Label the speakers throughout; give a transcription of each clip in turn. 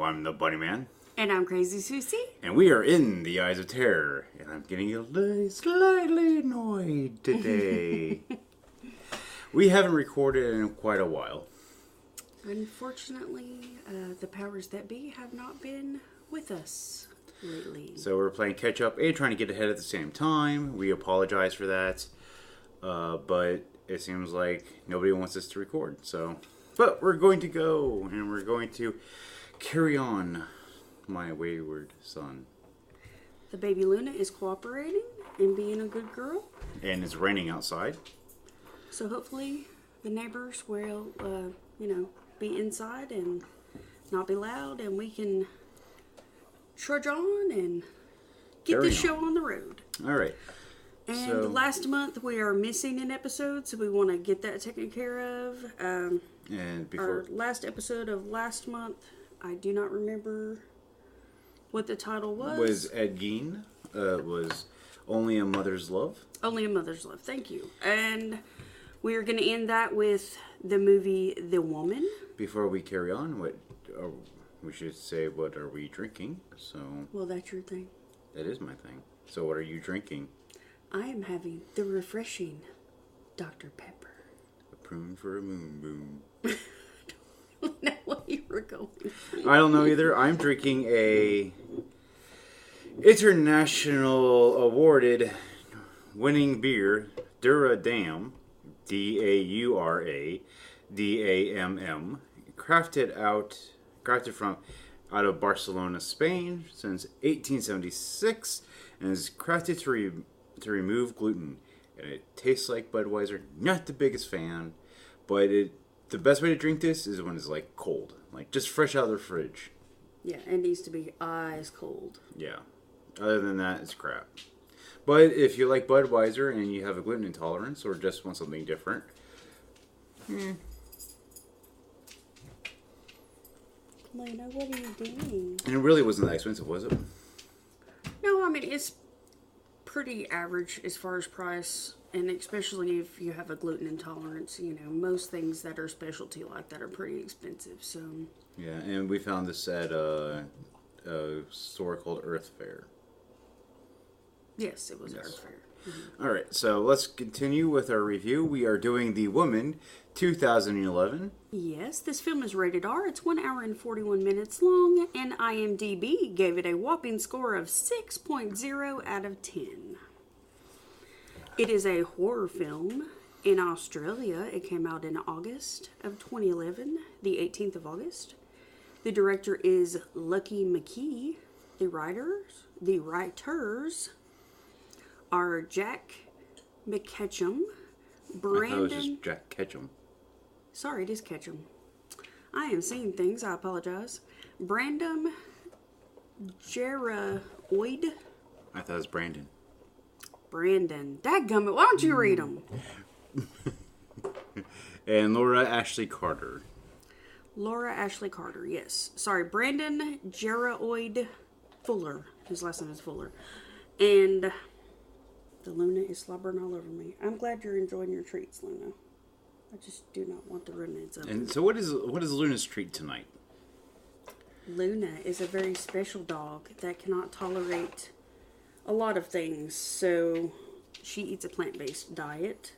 Speaker 1: I'm the Bunny Man.
Speaker 2: And I'm Crazy Susie.
Speaker 1: And we are in the Eyes of Terror. And I'm getting slightly annoyed today. We haven't recorded in quite a while.
Speaker 2: Unfortunately, the powers that be have not been with us lately.
Speaker 1: So we're playing catch up and trying to get ahead at the same time. We apologize for that. But it seems like nobody wants us to record. But we're going to go and we're going to carry on, my wayward son.
Speaker 2: The baby Luna is cooperating and being a good girl.
Speaker 1: And it's raining outside.
Speaker 2: So hopefully the neighbors will, be inside and not be loud, and we can trudge on and get this show on the road.
Speaker 1: All right.
Speaker 2: And last month we are missing an episode, so we want to get that taken care of.
Speaker 1: And before
Speaker 2: our last episode of last month, I do not remember what the title was.
Speaker 1: Was Ed Gein. Was Only a Mother's Love.
Speaker 2: Only a Mother's Love, thank you. And we are going to end that with the movie The Woman.
Speaker 1: Before we carry on, we should say, what are we drinking?
Speaker 2: Well, that's your thing.
Speaker 1: That is my thing. So what are you drinking?
Speaker 2: I am having the refreshing Dr. Pepper.
Speaker 1: A prune for a moon boom.
Speaker 2: I don't know what you were going for.
Speaker 1: I don't know either. I'm drinking a international awarded winning beer, Dura Dam, DAURADAMM, crafted from out of Barcelona, Spain, since 1876, and is crafted to remove gluten. And it tastes like Budweiser. Not the biggest fan, but the best way to drink this is when it's like cold, like just fresh out of the fridge.
Speaker 2: Yeah, it needs to be ice cold.
Speaker 1: Yeah. Other than that, it's crap. But if you like Budweiser and you have a gluten intolerance or just want something different,
Speaker 2: Lena, what are you doing?
Speaker 1: And it really wasn't that expensive, was it?
Speaker 2: No, I mean, it's pretty average as far as price, and especially if you have a gluten intolerance, most things that are specialty like that are pretty expensive, so.
Speaker 1: Yeah, and we found this at a store called Earth Fare.
Speaker 2: Yes, it was Earth Fare. Mm-hmm.
Speaker 1: All right, so let's continue with our review. We are doing The Woman, 2011.
Speaker 2: Yes, this film is rated R. It's 1 hour and 41 minutes long, and IMDb gave it a whopping score of 6.0 out of 10. It is a horror film. In Australia, it came out in August of 2011, the 18th of August. The director is Lucky McKee. The writers are Jack McKetchum, Brandon...
Speaker 1: I thought it was just Jack Ketchum.
Speaker 2: Sorry, it is Ketchum. I am seeing things, I apologize. Brandon Geroid.
Speaker 1: I thought it was Brandon.
Speaker 2: Brandon. Dadgummit, why don't you read them?
Speaker 1: And Laura Ashley Carter.
Speaker 2: Laura Ashley Carter, yes. Sorry, Brandon Geroid Fuller. His last name is Fuller. And the Luna is slobbering all over me. I'm glad you're enjoying your treats, Luna. I just do not want the remnants of it.
Speaker 1: And so what is Luna's treat tonight?
Speaker 2: Luna is a very special dog that cannot tolerate a lot of things. So she eats a plant-based diet.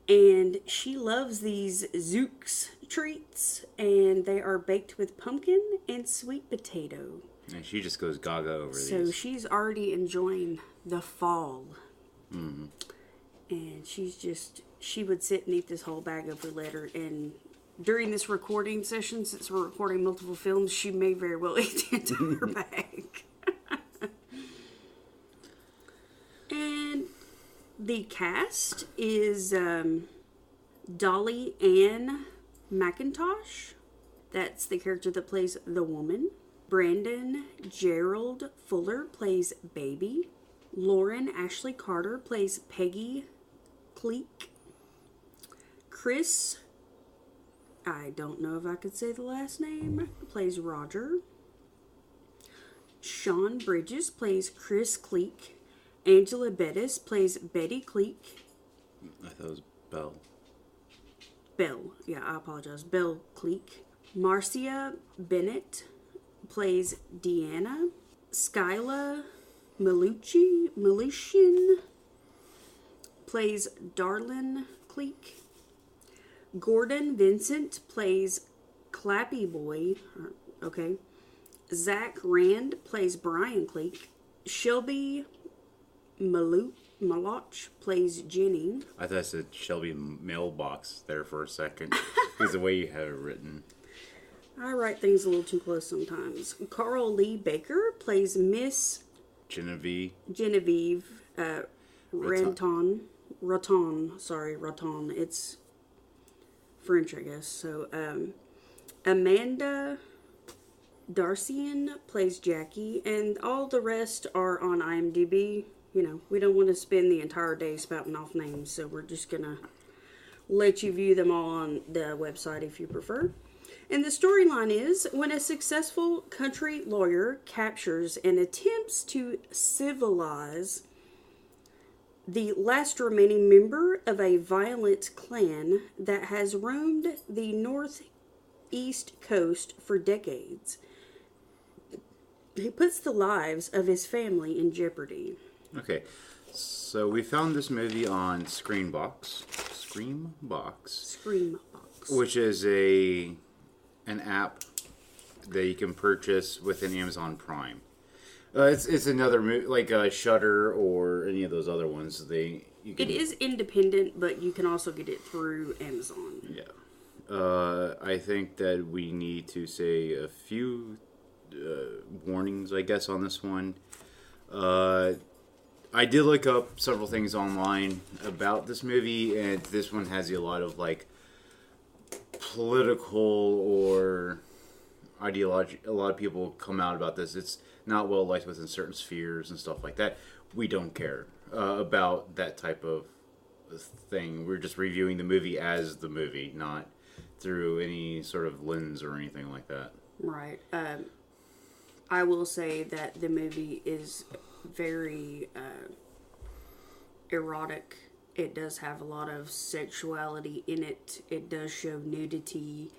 Speaker 2: And she loves these Zooks treats. And they are baked with pumpkin and sweet potato.
Speaker 1: And she just goes gaga over these.
Speaker 2: So she's already enjoying the fall.
Speaker 1: Mm-hmm.
Speaker 2: And she would sit and eat this whole bag if we let her. And during this recording session, since we're recording multiple films, she may very well eat the entire bag. And the cast is Dolly Ann McIntosh. That's the character that plays the woman. Brandon Gerald Fuller plays Baby. Lauren Ashley Carter plays Peggy Cleek. Chris, I don't know if I could say the last name, plays Roger. Sean Bridges plays Chris Cleek. Angela Bettis plays Betty Cleek.
Speaker 1: I thought it was Belle.
Speaker 2: Belle, yeah, I apologize. Belle Cleek. Marcia Bennett plays Deanna. Skyla Malushian plays Darlin Cleek. Gordon Vincent plays Clappy Boy. Okay. Zach Rand plays Brian Cleek. Shelby Maloch plays Jenny.
Speaker 1: I thought I said Shelby Mailbox there for a second. Because the way you have it written.
Speaker 2: I write things a little too close sometimes. Carl Lee Baker plays Miss
Speaker 1: Genevieve.
Speaker 2: Raton. It's French, I guess. So, Amanda Darcian plays Jackie, and all the rest are on IMDb. You know, we don't want to spend the entire day spouting off names, so we're just going to let you view them all on the website if you prefer. And the storyline is, when a successful country lawyer captures and attempts to civilize the last remaining member of a violent clan that has roamed the northeast coast for decades, he puts the lives of his family in jeopardy.
Speaker 1: Okay, so we found this movie on Screambox, which is an app that you can purchase within Amazon Prime. It's another movie like Shudder or any of those other ones. It
Speaker 2: is independent, but you can also get it through Amazon.
Speaker 1: Yeah, I think that we need to say a few warnings, I guess, on this one. I did look up several things online about this movie, and this one has a lot of like political or ideology. A lot of people come out about this. It's not well liked within certain spheres and stuff like that. We don't care about that type of thing. We're just reviewing the movie as the movie, not through any sort of lens or anything like that.
Speaker 2: Right. I will say that the movie is very erotic. It does have a lot of sexuality in it. It does show nudity,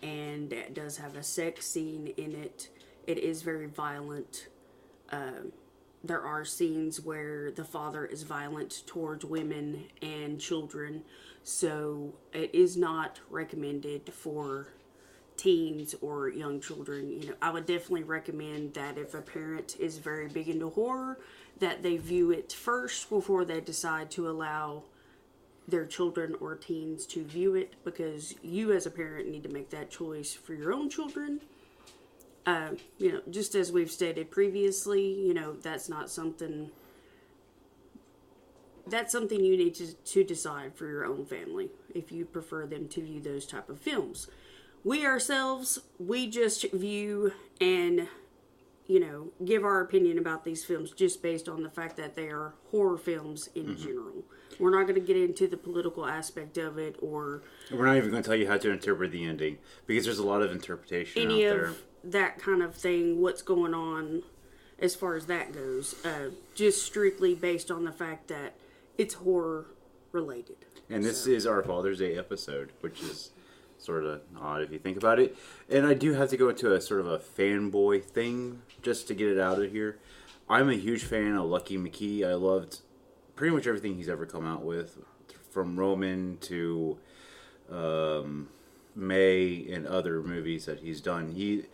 Speaker 2: and it does have a sex scene in it. It is very violent. There are scenes where the father is violent towards women and children, so it is not recommended for teens or young children. You know, I would definitely recommend that if a parent is very big into horror, that they view it first before they decide to allow their children or teens to view it, because you as a parent need to make that choice for your own children. You know, just as we've stated previously, you know, that's something you need to decide for your own family if you prefer them to view those type of films. We ourselves, we just view and, you know, give our opinion about these films just based on the fact that they are horror films in general. We're not going to get into the political aspect of it, or
Speaker 1: we're not even going to tell you how to interpret the ending, because there's a lot of interpretation out there.
Speaker 2: Any of that kind of thing, what's going on as far as that goes. Just strictly based on the fact that it's horror related.
Speaker 1: And this is our Father's Day episode, which is sort of odd if you think about it. And I do have to go into a sort of a fanboy thing just to get it out of here. I'm a huge fan of Lucky McKee. I loved pretty much everything he's ever come out with, from Roman to May and other movies that he's done. He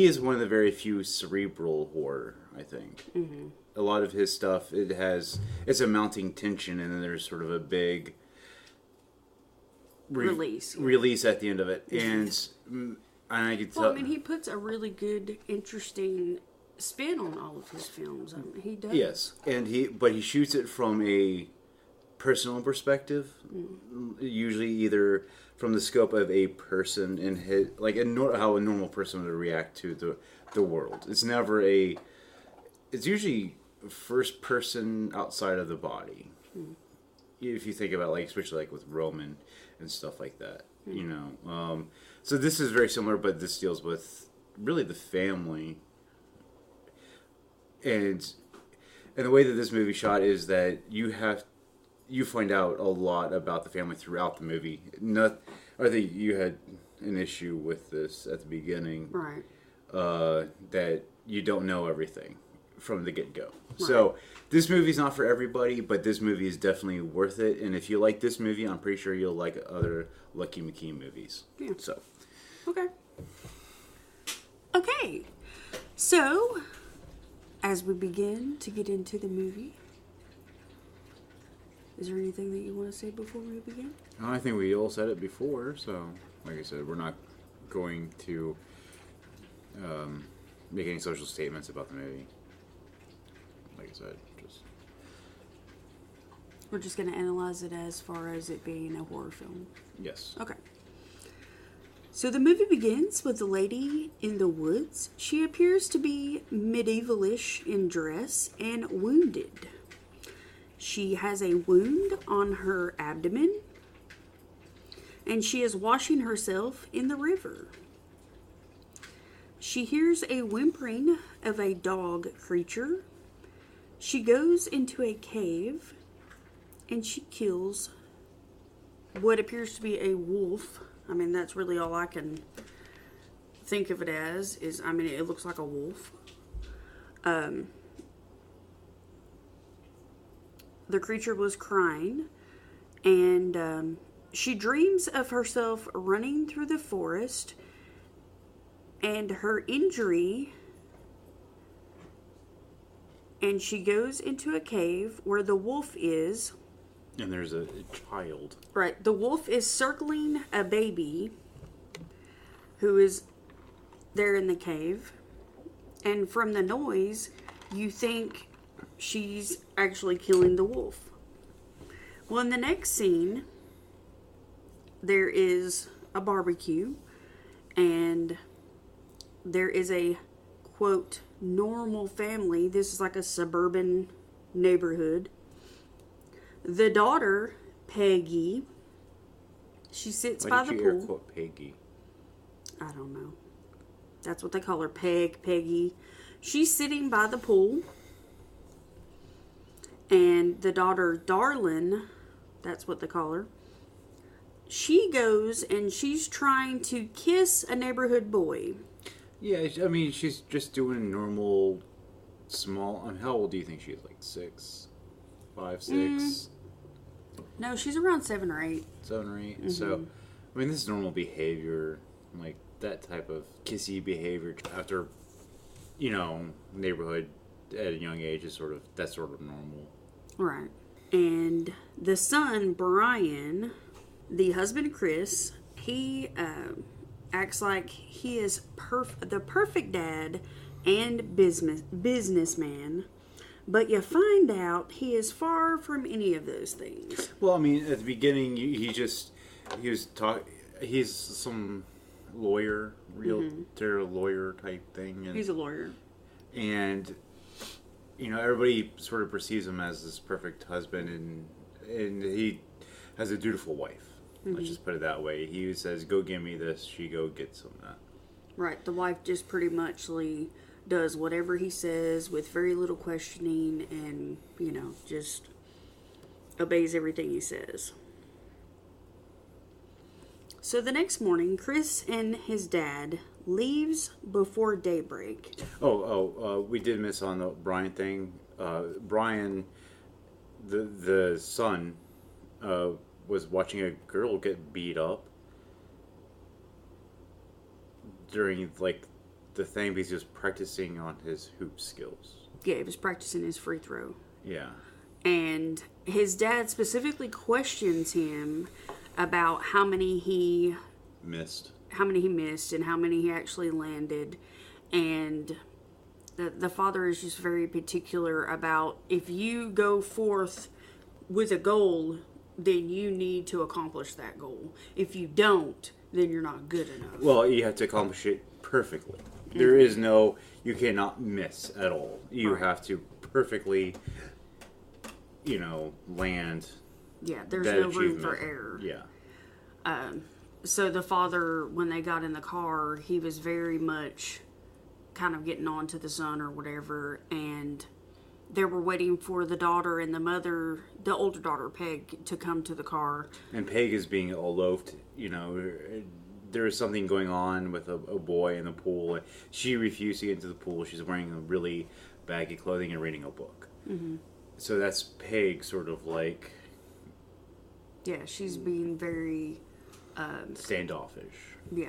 Speaker 1: is one of the very few cerebral horror, I think. Mm-hmm. A lot of his stuff, it's a mounting tension, and then there's sort of a big release at the end of it. And I can tell.
Speaker 2: Well, I mean, he puts a really good, interesting spin on all of his films. I mean, he does.
Speaker 1: Yes, but he shoots it from a personal perspective, usually either from the scope of a person and his, like how a normal person would react to the world. It's never it's usually first person outside of the body. If you think about, like, especially like with Roman and stuff like that, you know. So this is very similar, but this deals with really the family. And the way that this movie shot is that you find out a lot about the family throughout the movie. I think you had an issue with this at the beginning.
Speaker 2: Right.
Speaker 1: that you don't know everything from the get-go. Right. So this movie's not for everybody, but this movie is definitely worth it. And if you like this movie, I'm pretty sure you'll like other Lucky McKee movies. Yeah. So.
Speaker 2: Okay. So, as we begin to get into the movie, is there anything that you want to say before we begin?
Speaker 1: I think we all said it before, so like I said, we're not going to make any social statements about the movie. Like I said,
Speaker 2: we're just going to analyze it as far as it being a horror film.
Speaker 1: Yes.
Speaker 2: Okay. So the movie begins with a lady in the woods. She appears to be medievalish in dress and wounded. She has a wound on her abdomen, and she is washing herself in the river. She hears a whimpering of a dog creature. She goes into a cave, and she kills what appears to be a wolf. I mean, that's really all I can think of it as, it looks like a wolf. The creature was crying, and she dreams of herself running through the forest, and her injury, and she goes into a cave where the wolf is.
Speaker 1: And there's a child.
Speaker 2: Right. The wolf is circling a baby who is there in the cave. And from the noise, you think she's actually killing the wolf. Well, in the next scene, there is a barbecue. And there is a, quote, normal family. This is like a suburban neighborhood. The daughter, Peggy, she sits by the pool. Why did you air quote
Speaker 1: Peggy?
Speaker 2: I don't know. That's what they call her, Peggy. She's sitting by the pool. And the daughter, Darlin, that's what they call her, she goes and she's trying to kiss a neighborhood boy.
Speaker 1: Yeah, I mean, she's just doing normal, small... how old do you think she is? Like 6? 5, 6?
Speaker 2: No, she's around 7 or 8.
Speaker 1: 7 or 8. Mm-hmm. So, I mean, this is normal behavior. Like, that type of kissy behavior after, neighborhood at a young age is that's sort of normal.
Speaker 2: Right. And the son, Brian, the husband, Chris, he acts like he is the perfect dad and businessman. But you find out he is far from any of those things.
Speaker 1: Well, I mean, at the beginning, he's some lawyer, realtor lawyer type thing. And,
Speaker 2: he's a lawyer.
Speaker 1: And, everybody sort of perceives him as this perfect husband, and he has a dutiful wife. Mm-hmm. Let's just put it that way. He says, go give me this, she go get some of that.
Speaker 2: Right, the wife just pretty much does whatever he says with very little questioning and, just obeys everything he says. So the next morning, Chris and his dad leaves before daybreak.
Speaker 1: We did miss on the Brian thing. Brian, the son, was watching a girl get beat up during, the thing because he was practicing on his hoop skills.
Speaker 2: Yeah, he was practicing his free throw.
Speaker 1: Yeah.
Speaker 2: And his dad specifically questions him about how many he missed and how many he actually landed. And the father is just very particular about, if you go forth with a goal, then you need to accomplish that goal. If you don't, then you're not good enough.
Speaker 1: Well, you have to accomplish it perfectly. Mm-hmm. There is you cannot miss at all. You have to perfectly, land.
Speaker 2: Yeah, there's no room for error.
Speaker 1: Yeah.
Speaker 2: So the father, when they got in the car, he was very much kind of getting on to the son or whatever, and they were waiting for the daughter and the mother, the older daughter, Peg, to come to the car.
Speaker 1: And Peg is being all loafed, there is something going on with a boy in the pool. She refused to get into the pool. She's wearing a really baggy clothing and reading a book. Mm-hmm. So that's Peg sort of like...
Speaker 2: Yeah, she's being very...
Speaker 1: standoffish.
Speaker 2: Yeah.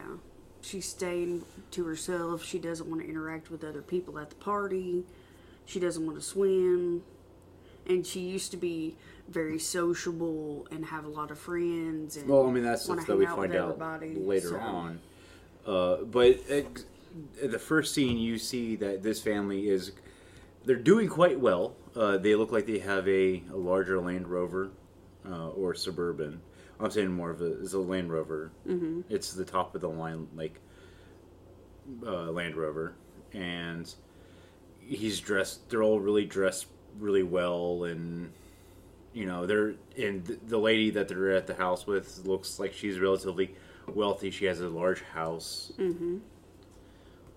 Speaker 2: She's staying to herself. She doesn't want to interact with other people at the party. She doesn't want to swim. And she used to be very sociable and have a lot of friends. And
Speaker 1: well, I mean, that's stuff that we find out later on. But the first scene, you see that this family is... They're doing quite well. They look like they have a larger Land Rover or Suburban. I'm saying more of it's a Land Rover. Mm-hmm. It's the top of the line, like, Land Rover. And he's dressed... They're all really dressed really well, and... You know, the lady that they're at the house with looks like she's relatively wealthy. She has a large house. Mm-hmm.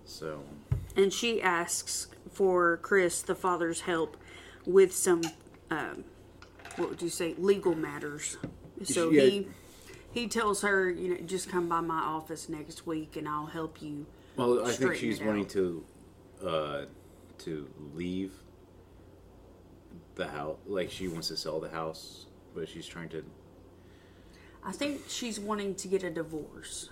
Speaker 1: So.
Speaker 2: And she asks for Chris, the father's, help with some, what would you say, legal matters. So he tells her, you know, just come by my office next week and I'll help you.
Speaker 1: Well, I think she's wanting to leave the house. Like, she wants to sell the house, but she's trying to...
Speaker 2: I think she's wanting to get a divorce.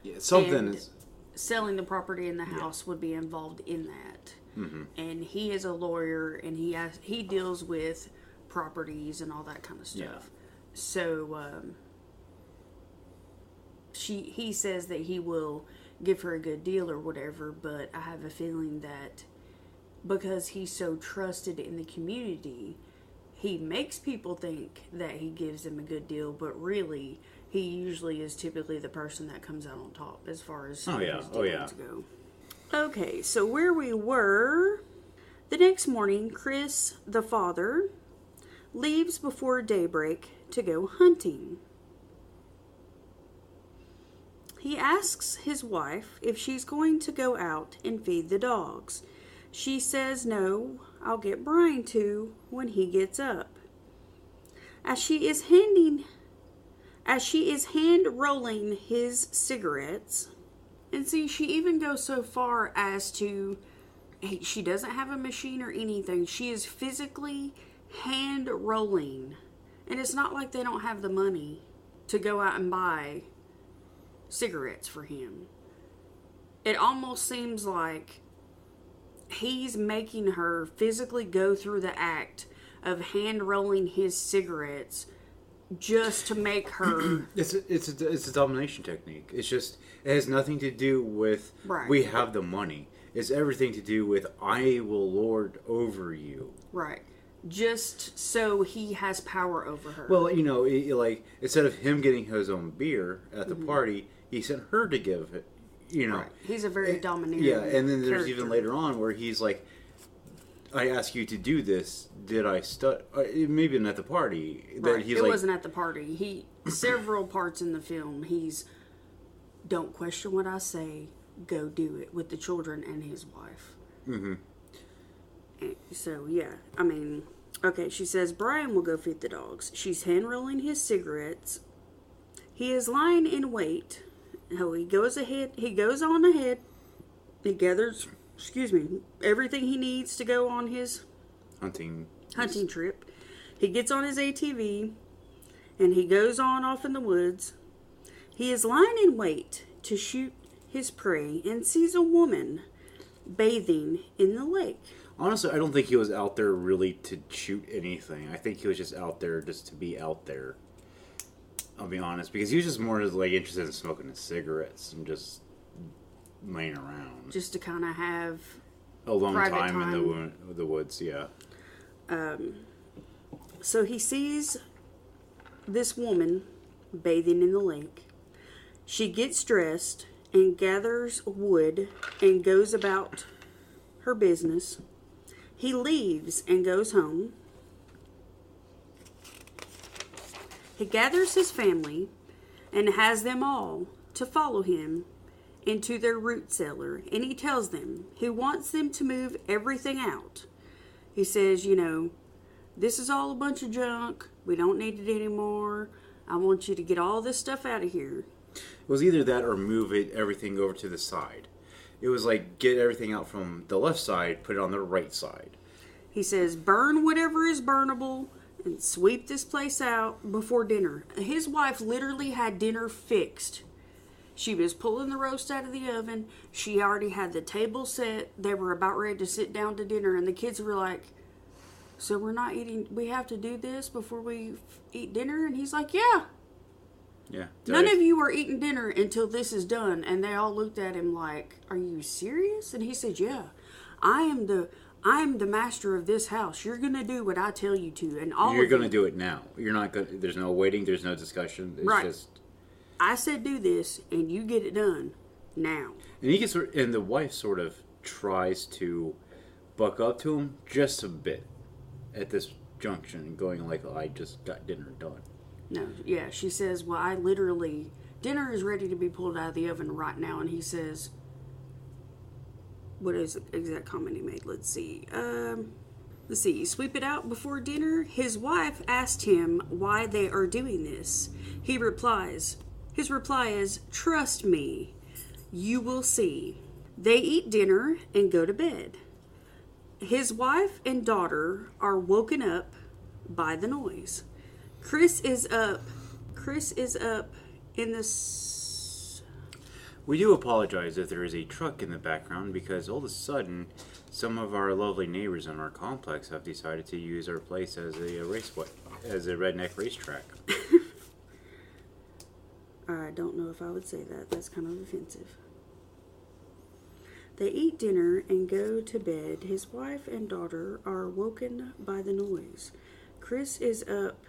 Speaker 1: Yeah, something is...
Speaker 2: Selling the property in the house would be involved in that. Mm-hmm. And he is a lawyer, and he deals with properties and all that kind of stuff. Yeah. So he says that he will give her a good deal or whatever, but I have a feeling that because he's so trusted in the community, he makes people think that he gives them a good deal, but really, he usually is typically the person that comes out on top as far as his dealings go. Okay, so where we were, the next morning, Chris, the father, leaves before daybreak to go hunting. He asks his wife if she's going to go out and feed the dogs. She says, no, I'll get Brian to when he gets up. As she is hand rolling his cigarettes, and see, she even goes so far as to, she doesn't have a machine or anything. She is physically hand rolling. And it's not like they don't have the money to go out and buy cigarettes for him. It almost seems like he's making her physically go through the act of hand rolling his cigarettes just to make her...
Speaker 1: It's a domination technique. It's just, it has nothing to do with we have the money. It's everything to do with I will lord over you.
Speaker 2: Right. Just so he has power over her.
Speaker 1: Well, you know, like, instead of him getting his own beer at the party, he sent her to give it. You know,
Speaker 2: he's a very domineering.
Speaker 1: Yeah, and then there's even later on where he's like, "I asked you to do this. Did I maybe not at the party."
Speaker 2: Right. It wasn't at the party. Several parts in the film, he's, "Don't question what I say. Go do it," with the children and his wife. Mm-hmm. So yeah, I mean, okay. She says Brian will go feed the dogs. She's hand rolling his cigarettes. He is lying in wait. Oh, he goes on ahead. He gathers, everything he needs to go on his hunting trip. He gets on his ATV, and he goes on off in the woods. He is lying in wait to shoot his prey and sees a woman bathing in the lake.
Speaker 1: Honestly, I don't think he was out there really to shoot anything. I think he was just out there just to be out there. I'll be honest, because he was just more like interested in smoking his cigarettes and just laying around.
Speaker 2: Just to kind of have
Speaker 1: a long time in the woods, yeah.
Speaker 2: So he sees this woman bathing in the lake. She gets dressed and gathers wood and goes about her business. He leaves and goes home. He gathers his family and has them all to follow him into their root cellar. And he tells them he wants them to move everything out. He says, you know, this is all a bunch of junk. We don't need it anymore. I want you to get all this stuff out of here.
Speaker 1: It was either that or move everything over to the side. It was like get everything out from the left side, put it on the right side.
Speaker 2: He says, burn whatever is burnable and sweep this place out before dinner. His wife literally had dinner fixed. She was pulling the roast out of the oven. She already had the table set. They were about ready to sit down to dinner, and the kids were like, so we're not eating, we have to do this before we eat dinner? And he's like, yeah.
Speaker 1: Yeah.
Speaker 2: None of you are eating dinner until this is done. And they all looked at him like, are you serious? And he said, yeah, I am the master of this house. You're going to do what I tell you to. And
Speaker 1: you're going to do it now. You're not going to, there's no waiting, there's no discussion. It's just,
Speaker 2: I said do this, and you get it done now.
Speaker 1: And he gets, and the wife sort of tries to buck up to him just a bit at this junction, going like, oh, I just got dinner done.
Speaker 2: No, yeah, she says, well, dinner is ready to be pulled out of the oven right now. And he says, what is the exact comment he made? Let's see. Sweep it out before dinner. His wife asked him why they are doing this. His reply is, trust me, you will see. They eat dinner and go to bed. His wife and daughter are woken up by the noise. Chris is up in this.
Speaker 1: We do apologize if there is a truck in the background because all of a sudden some of our lovely neighbors in our complex have decided to use our place as a redneck racetrack.
Speaker 2: I don't know if I would say that. That's kind of offensive. They eat dinner and go to bed. His wife and daughter are woken by the noise. Chris is up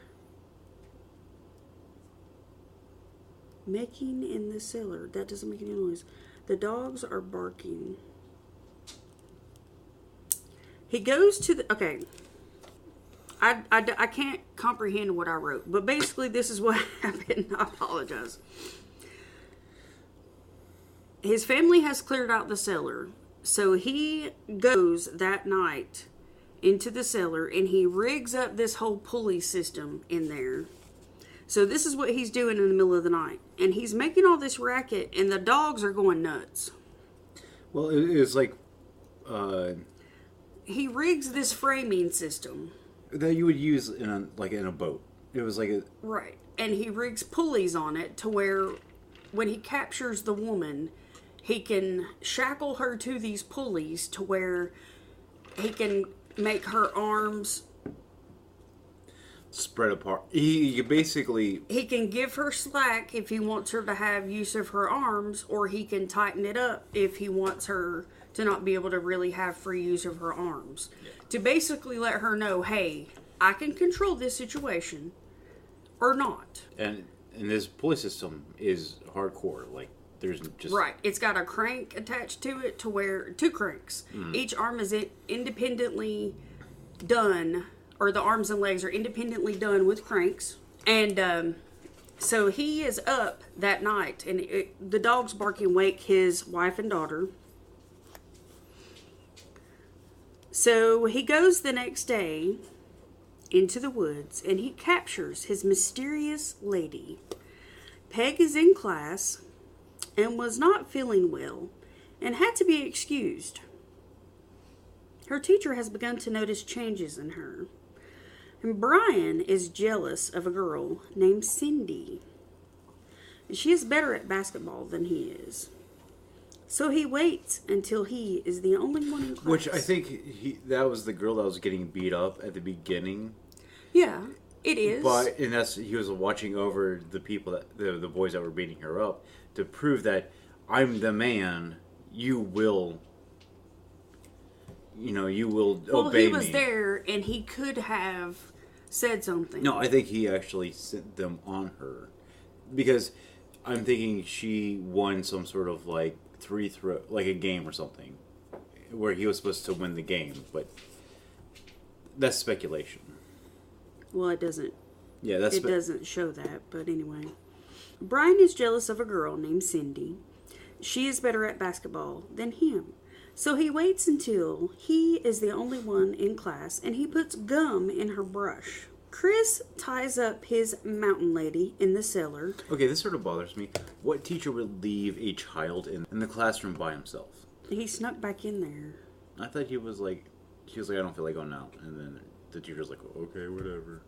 Speaker 2: making in the cellar. That doesn't make any noise. The dogs are barking. He goes to the... Okay. I can't comprehend what I wrote. But basically, this is what happened. I apologize. His family has cleared out the cellar. So he goes that night into the cellar and he rigs up this whole pulley system in there. So this is what he's doing in the middle of the night. And he's making all this racket and the dogs are going nuts.
Speaker 1: Well, it was like...
Speaker 2: he rigs this framing system.
Speaker 1: That you would use in a boat. It was like a...
Speaker 2: Right. And he rigs pulleys on it to where when he captures the woman, he can shackle her to these pulleys to where he can make her arms...
Speaker 1: spread apart. He basically...
Speaker 2: He can give her slack if he wants her to have use of her arms, or he can tighten it up if he wants her to not be able to really have free use of her arms. Yeah. To basically let her know, hey, I can control this situation, or not.
Speaker 1: And this pulley system is hardcore. Like, there's just...
Speaker 2: Right. It's got a crank attached to it to where... 2 cranks. Mm. Each arm is independently done... or the arms and legs are independently done with cranks. And so he is up that night, and the dogs barking wake his wife and daughter. So he goes the next day into the woods, and he captures his mysterious lady. Peg is in class and was not feeling well and had to be excused. Her teacher has begun to notice changes in her. And Brian is jealous of a girl named Cindy. She is better at basketball than he is. So he waits until he is the only one in class.
Speaker 1: Which I think that was the girl that was getting beat up at the beginning.
Speaker 2: Yeah, it is.
Speaker 1: But he was watching over the people the boys that were beating her up to prove that I'm the man. You will obey me.
Speaker 2: Well, he was there, and he could have said something.
Speaker 1: No, I think he actually sent them on her. Because I'm thinking she won some sort of, like, like a game or something. Where he was supposed to win the game. But that's speculation.
Speaker 2: Well, it doesn't.
Speaker 1: Yeah,
Speaker 2: it doesn't show that, but anyway. Brian is jealous of a girl named Cindy. She is better at basketball than him. So he waits until he is the only one in class, and he puts gum in her brush. Chris ties up his mountain lady in the cellar.
Speaker 1: Okay, this sort of bothers me. What teacher would leave a child in the classroom by himself?
Speaker 2: He snuck back in there.
Speaker 1: I thought he was like, I don't feel like going out. And then the teacher's like, okay, whatever.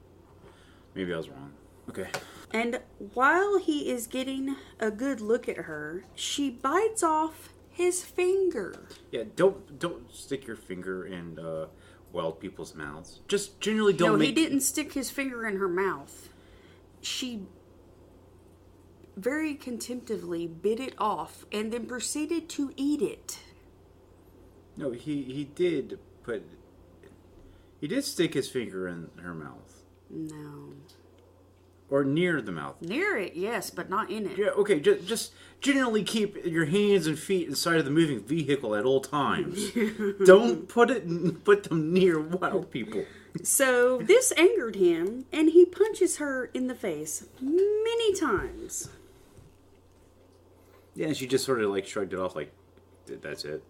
Speaker 1: Maybe I was wrong. Okay.
Speaker 2: And while he is getting a good look at her, she bites off his finger.
Speaker 1: Yeah, don't stick your finger in wild people's mouths. Just generally don't.
Speaker 2: No, he didn't stick his finger in her mouth. She very contemptively bit it off and then proceeded to eat it.
Speaker 1: No, he did stick his finger in her mouth.
Speaker 2: No.
Speaker 1: Or near the mouth.
Speaker 2: Near it, yes, but not in it.
Speaker 1: Yeah, okay, just generally keep your hands and feet inside of the moving vehicle at all times. Don't put them near wild people.
Speaker 2: So this angered him, and he punches her in the face many times.
Speaker 1: Yeah, and she just sort of like shrugged it off like, that's it.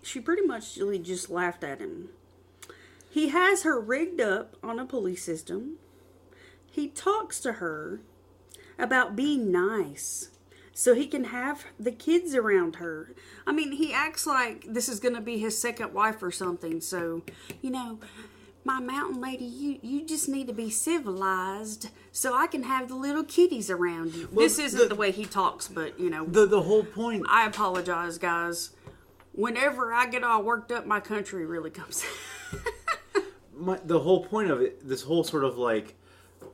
Speaker 2: She pretty much just laughed at him. He has her rigged up on a pulley system. He talks to her about being nice so he can have the kids around her. I mean, he acts like this is going to be his second wife or something. So, my mountain lady, you just need to be civilized so I can have the little kitties around you. Well, this isn't the way he talks, but,
Speaker 1: The whole point...
Speaker 2: I apologize, guys. Whenever I get all worked up, my country really comes
Speaker 1: the whole point of it, this whole sort of like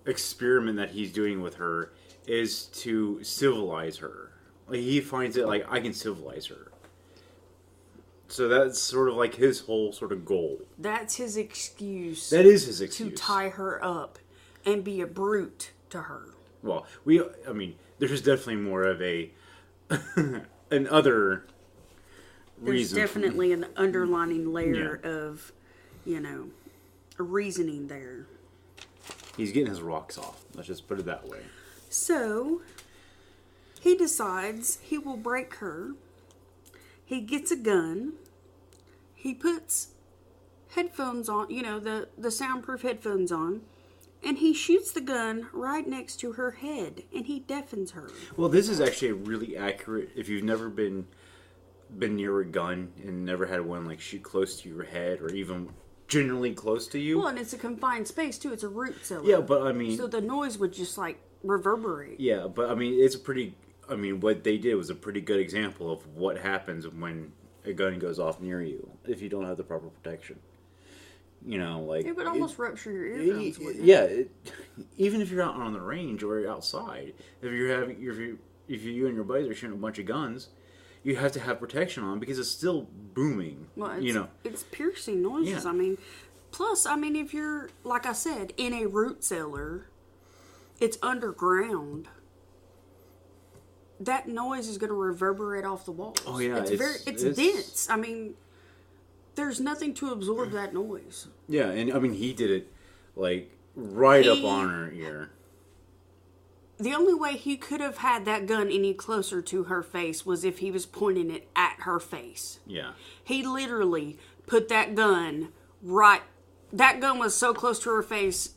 Speaker 1: experiment that he's doing with her, is to civilize her. Like, he finds it like, I can civilize her. So that's sort of like his whole sort of goal.
Speaker 2: That's his excuse.
Speaker 1: That is his excuse.
Speaker 2: To tie her up and be a brute to her.
Speaker 1: Well, there's definitely more of an other reason.
Speaker 2: There's definitely an underlining layer of, a reasoning there.
Speaker 1: He's getting his rocks off. Let's just put it that way. So,
Speaker 2: he decides he will break her. He gets a gun. He puts headphones on, the soundproof headphones on. And he shoots the gun right next to her head. And he deafens her.
Speaker 1: Well, this is actually really accurate. If you've never been near a gun and never had one like shoot close to your head or even generally close to you.
Speaker 2: Well, and it's a confined space too. It's a root cellar.
Speaker 1: Yeah, but so
Speaker 2: the noise would just like reverberate.
Speaker 1: Yeah, but it's a pretty. What they did was a pretty good example of what happens when a gun goes off near you if you don't have the proper protection.
Speaker 2: It would almost rupture your eardrums.
Speaker 1: Yeah, even if you're out on the range or outside, if you and your buddies are shooting a bunch of guns, you have to have protection on because it's still booming.
Speaker 2: Well, it's piercing noises. Yeah. Plus, if you're, like I said, in a root cellar, it's underground. That noise is going to reverberate off the walls.
Speaker 1: Oh yeah,
Speaker 2: it's dense. There's nothing to absorb that noise.
Speaker 1: Yeah, and he did it like right up on her ear.
Speaker 2: The only way he could have had that gun any closer to her face was if he was pointing it at her face.
Speaker 1: Yeah. He
Speaker 2: literally put that gun right... That gun was so close to her face,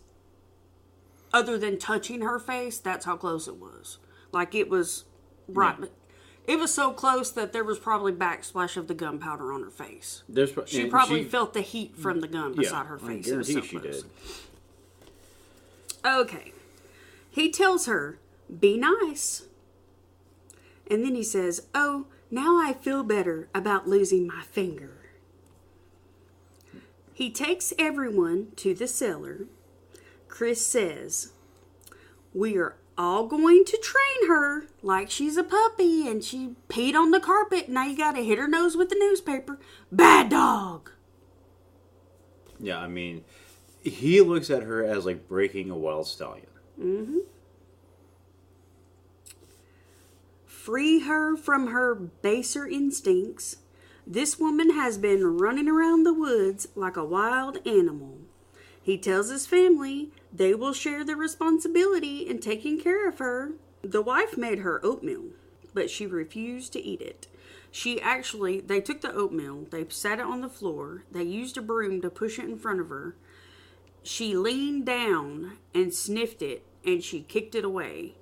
Speaker 2: other than touching her face, that's how close it was. Like, it was right... Yeah. It was so close that there was probably backsplash of the gunpowder on her face. She probably felt the heat from the gun beside her face.
Speaker 1: I guarantee she did.
Speaker 2: Okay. He tells her, be nice. And then he says, oh, now I feel better about losing my finger. He takes everyone to the cellar. Chris says, we are all going to train her like she's a puppy and she peed on the carpet. Now you got to hit her nose with the newspaper. Bad dog.
Speaker 1: Yeah, he looks at her as like breaking a wild stallion.
Speaker 2: Mm-hmm. Free her from her baser instincts. This woman has been running around the woods like a wild animal. He tells his family they will share the responsibility in taking care of her. The wife made her oatmeal, but she refused to eat it. They took the oatmeal, they sat it on the floor, they used a broom to push it in front of her, she leaned down and sniffed it, and she kicked it away.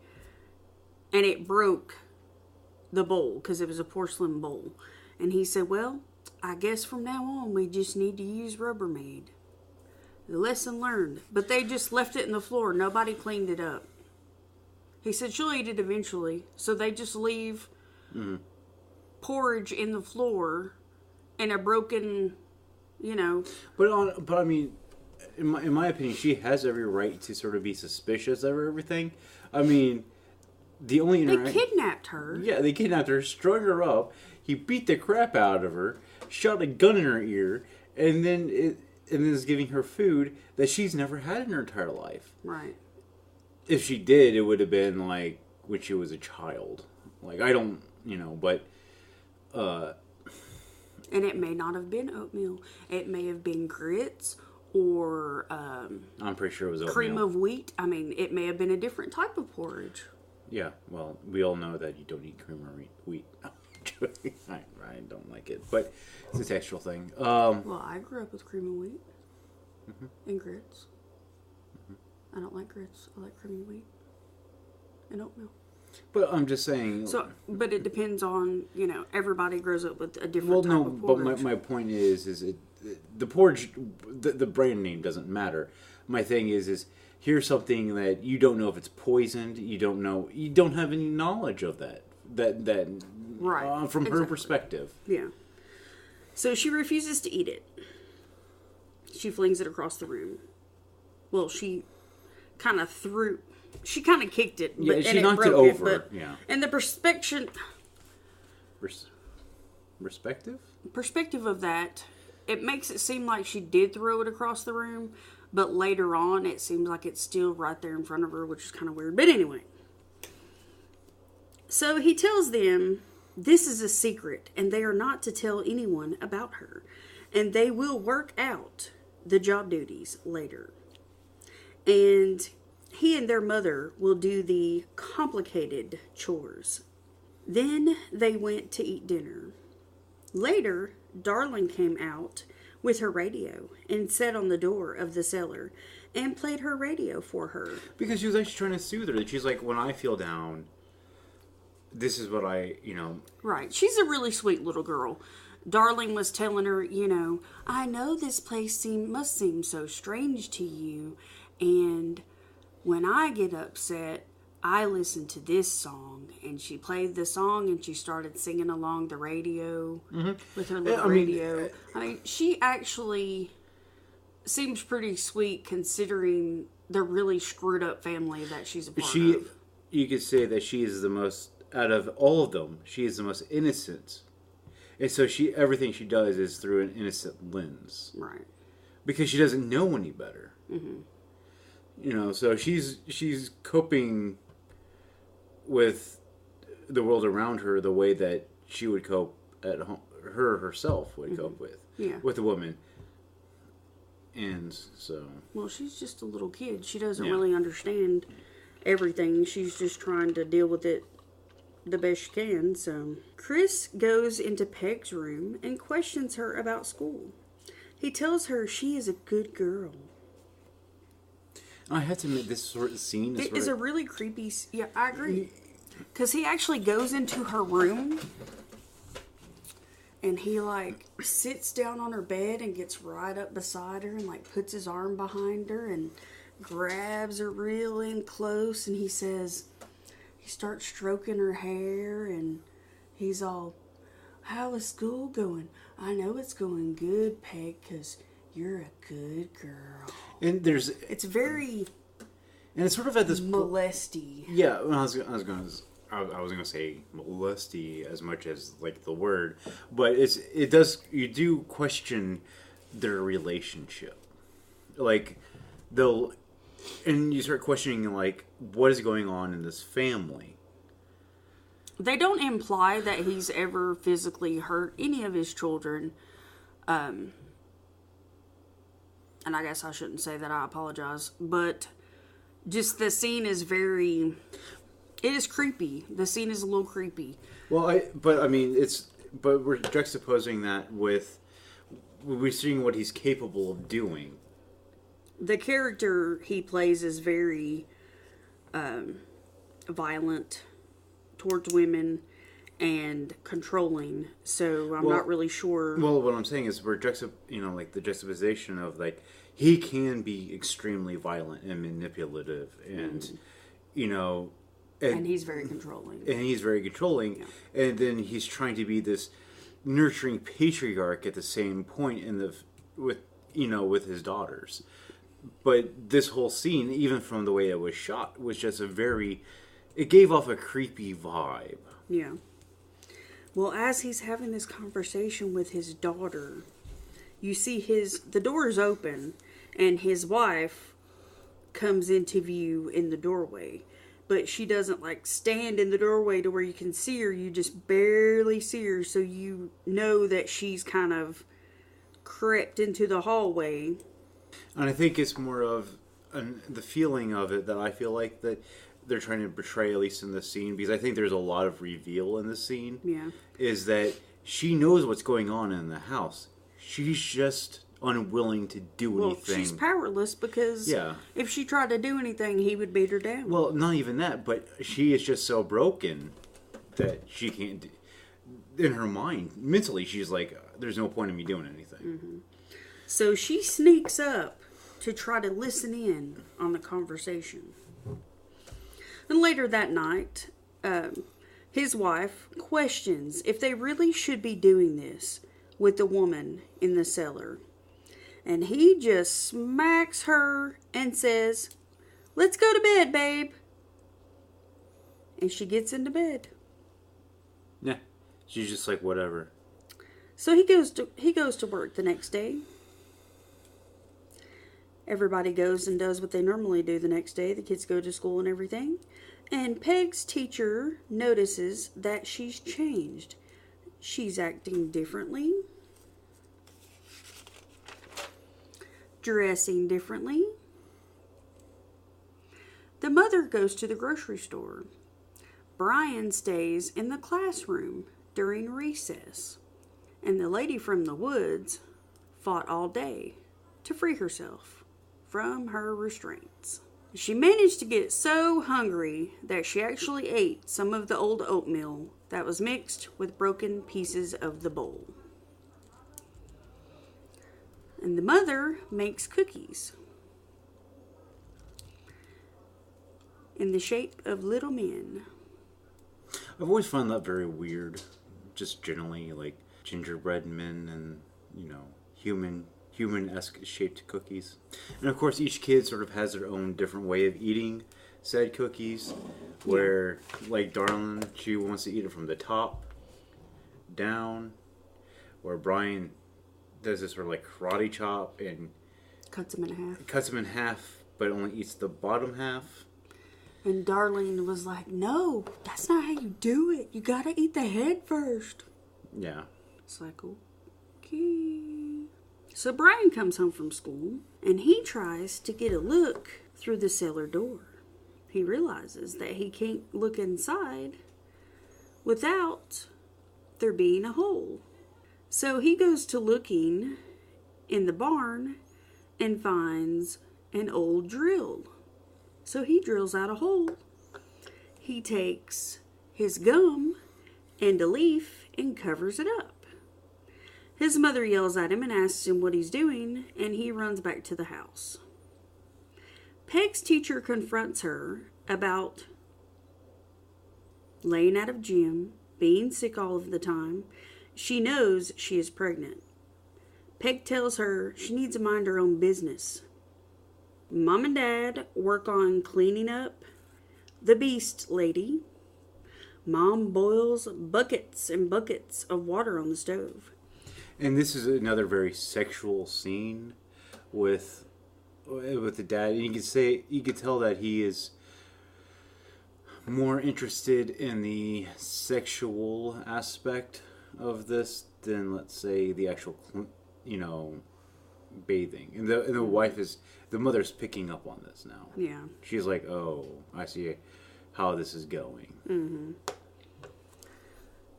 Speaker 2: And it broke the bowl, because it was a porcelain bowl. And he said, well, I guess from now on we just need to use Rubbermaid. The lesson learned. But they just left it in the floor. Nobody cleaned it up. He said she'll eat it eventually. So they just leave porridge in the floor and a broken,
Speaker 1: But I mean, in my opinion, she has every right to sort of be suspicious of everything. I mean, the only
Speaker 2: They kidnapped her.
Speaker 1: Yeah, they kidnapped her, strung her up. He beat the crap out of her, shot a gun in her ear, and then is giving her food that she's never had in her entire life.
Speaker 2: Right.
Speaker 1: If she did, it would have been like when she was a child. Like, I don't, but...
Speaker 2: And it may not have been oatmeal. It may have been grits or...
Speaker 1: I'm pretty sure it was oatmeal.
Speaker 2: Cream of wheat. I mean, it may have been a different type of porridge.
Speaker 1: Yeah, well, we all know that you don't eat cream or wheat. I don't like it, but it's a textural thing.
Speaker 2: Well, I grew up with cream of wheat and grits. I don't like grits. I like cream of wheat and oatmeal.
Speaker 1: But I'm just saying...
Speaker 2: So, but it depends on, everybody grows up with a different type of porridge.
Speaker 1: But my point is the porridge, the brand name doesn't matter. My thing is here's something that you don't know if it's poisoned. You don't have any knowledge of that.
Speaker 2: Right.
Speaker 1: From her perspective.
Speaker 2: Yeah. So she refuses to eat it. She flings it across the room. Well, she kind of kicked it.
Speaker 1: Yeah, she
Speaker 2: and
Speaker 1: knocked it over. Yeah.
Speaker 2: And the perspective of that, it makes it seem like she did throw it across the room, but later on it seems like it's still right there in front of her, which is kind of weird. But anyway. So he tells them this is a secret and they are not to tell anyone about her. And they will work out the job duties later. And he and their mother will do the complicated chores. Then they went to eat dinner. Later, Darling came out with her radio and sat on the door of the cellar and played her radio for her.
Speaker 1: Because she was actually trying to soothe her. She's like, when I feel down, this is what
Speaker 2: Right. She's a really sweet little girl. Darling was telling her, I know this place must seem so strange to you, and when I get upset, I listen to this song. And she played the song and she started singing along the radio with her little radio. I mean, she actually seems pretty sweet considering the really screwed up family that she's a part of.
Speaker 1: You could say that she is the most, out of all of them, she is the most innocent. And so everything she does is through an innocent lens.
Speaker 2: Right.
Speaker 1: Because she doesn't know any better. Mm-hmm. So she's coping with the world around her the way that she would cope at home, herself would cope with.
Speaker 2: Yeah.
Speaker 1: With a woman. And so...
Speaker 2: Well, she's just a little kid. She doesn't really understand everything. She's just trying to deal with it the best she can. So Chris goes into Peg's room and questions her about school. He tells her she is a good girl.
Speaker 1: I have to admit, this sort of scene
Speaker 2: is a really creepy... Yeah, I agree. Because he actually goes into her room and he, sits down on her bed and gets right up beside her and, puts his arm behind her and grabs her real in close. And he says... He starts stroking her hair and he's all, how is school going? I know it's going good, Peg, because you're a good girl.
Speaker 1: And
Speaker 2: it's very...
Speaker 1: And it's sort of at this...
Speaker 2: molesty.
Speaker 1: Yeah, I was going to say molesty as much as, the word. But you do question their relationship. And you start questioning, what is going on in this family?
Speaker 2: They don't imply that he's ever physically hurt any of his children. And I guess I shouldn't say that, I apologize. But just the scene is it is creepy. The scene is a little creepy.
Speaker 1: Well, but we're juxtaposing that with, we're seeing what he's capable of doing.
Speaker 2: The character he plays is very violent towards women and controlling. So I'm not really sure.
Speaker 1: Well, what I'm saying is we're like the juxtaposition of like he can be extremely violent and manipulative, and
Speaker 2: and he's very controlling.
Speaker 1: Yeah. And then he's trying to be this nurturing patriarch at the same point with his daughters. But this whole scene, even from the way it was shot, was just it gave off a creepy vibe.
Speaker 2: Yeah. Well, as he's having this conversation with his daughter, you see the door is open, and his wife comes into view in the doorway. But she doesn't stand in the doorway to where you can see her. You just barely see her, so you know that she's kind of crept into the hallway.
Speaker 1: And I think it's more of the feeling of it that I feel like that they're trying to portray, at least in this scene, because I think there's a lot of reveal in this scene.
Speaker 2: Yeah.
Speaker 1: Is that she knows what's going on in the house. She's just unwilling to do anything.
Speaker 2: She's powerless because if she tried to do anything, he would beat her down.
Speaker 1: Well, not even that, but she is just so broken that she can't. In her mind, mentally, she's like, "There's no point in me doing anything."
Speaker 2: Mm-hmm. So she sneaks up to try to listen in on the conversation. And later that night, his wife questions if they really should be doing this with the woman in the cellar. And he just smacks her and says, "Let's go to bed, babe." And she gets into bed.
Speaker 1: Yeah, she's just like, whatever.
Speaker 2: So he goes to work the next day. Everybody goes and does what they normally do the next day. The kids go to school and everything. And Peg's teacher notices that she's changed. She's acting differently. Dressing differently. The mother goes to the grocery store. Brian stays in the classroom during recess. And the lady from the woods fought all day to free herself from her restraints. She managed to get so hungry that she actually ate some of the old oatmeal that was mixed with broken pieces of the bowl. And the mother makes cookies in the shape of little men.
Speaker 1: I've always found that very weird, just generally, like gingerbread men and, human-esque shaped cookies. And of course, each kid sort of has their own different way of eating said cookies, where, like Darlin, she wants to eat it from the top down, where Brian does this sort of like karate chop and
Speaker 2: cuts him in half,
Speaker 1: but only eats the bottom half.
Speaker 2: And Darlene was like, "No, that's not how you do it. You gotta eat the head first."
Speaker 1: Yeah.
Speaker 2: It's like, okay. So Brian comes home from school, and he tries to get a look through the cellar door. He realizes that he can't look inside without there being a hole. So he goes to looking in the barn and finds an old drill. So he drills out a hole. He takes his gum and a leaf and covers it up. His mother yells at him and asks him what he's doing, and he runs back to the house. Peg's teacher confronts her about laying out of gym, being sick all of the time. She knows she is pregnant. Peg tells her she needs to mind her own business. Mom and Dad work on cleaning up the beast lady. Mom boils buckets and buckets of water on the stove.
Speaker 1: And this is another very sexual scene with the dad. And you could tell that he is more interested in the sexual aspect of this than, let's say, the actual, bathing. And the wife the mother's picking up on this now.
Speaker 2: Yeah.
Speaker 1: She's like, "Oh, I see how this is going."
Speaker 2: Mm-hmm.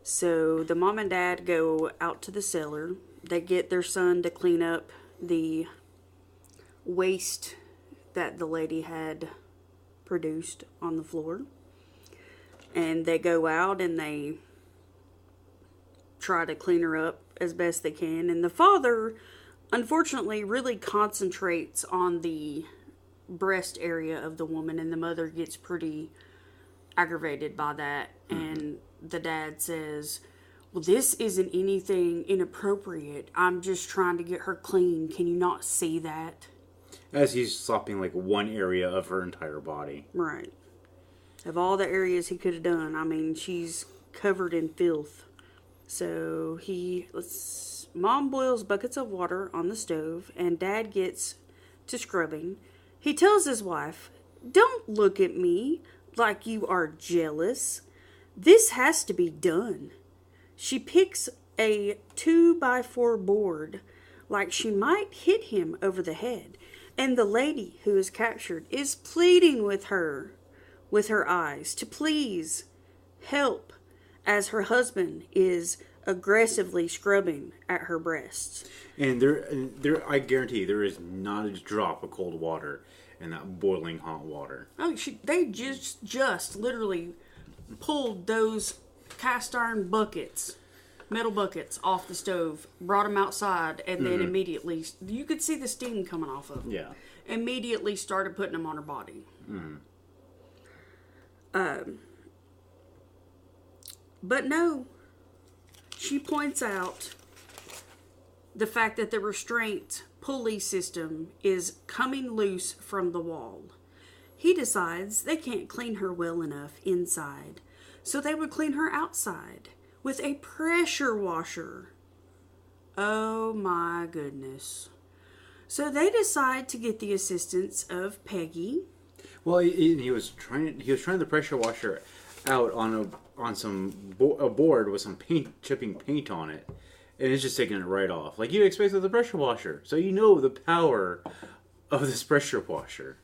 Speaker 2: So the mom and dad go out to the cellar. They get their son to clean up the waste that the lady had produced on the floor. And they go out and they try to clean her up as best they can. And the father, unfortunately, really concentrates on the breast area of the woman, and the mother gets pretty aggravated by that. And the dad says, well, this isn't anything inappropriate. I'm just trying to get her clean. Can you not see that?
Speaker 1: As he's slopping like one area of her entire body.
Speaker 2: Right. Of all the areas he could have done, I mean, she's covered in filth. So Mom boils buckets of water on the stove, and Dad gets to scrubbing. He tells his wife, don't look at me like you are jealous. This has to be done. She picks a 2x4 board like she might hit him over the head. And the lady who is captured is pleading with her eyes to please help, as her husband is aggressively scrubbing at her breasts.
Speaker 1: And there, I guarantee there is not a drop of cold water in that boiling hot water.
Speaker 2: Oh, they just literally pulled those cast iron buckets, metal buckets, off the stove, brought them outside, and then immediately, you could see the steam coming off of them.
Speaker 1: Yeah.
Speaker 2: Immediately started putting them on her body. But no, she points out the fact that the restraint pulley system is coming loose from the wall. He decides they can't clean her well enough inside, so they would clean her outside with a pressure washer. Oh my goodness. So they decide to get the assistance of Peggy.
Speaker 1: Well, he was trying the pressure washer out on a board with some chipping paint on it, and it's just taking it right off, like you expect with a pressure washer. So you know the power of this pressure washer.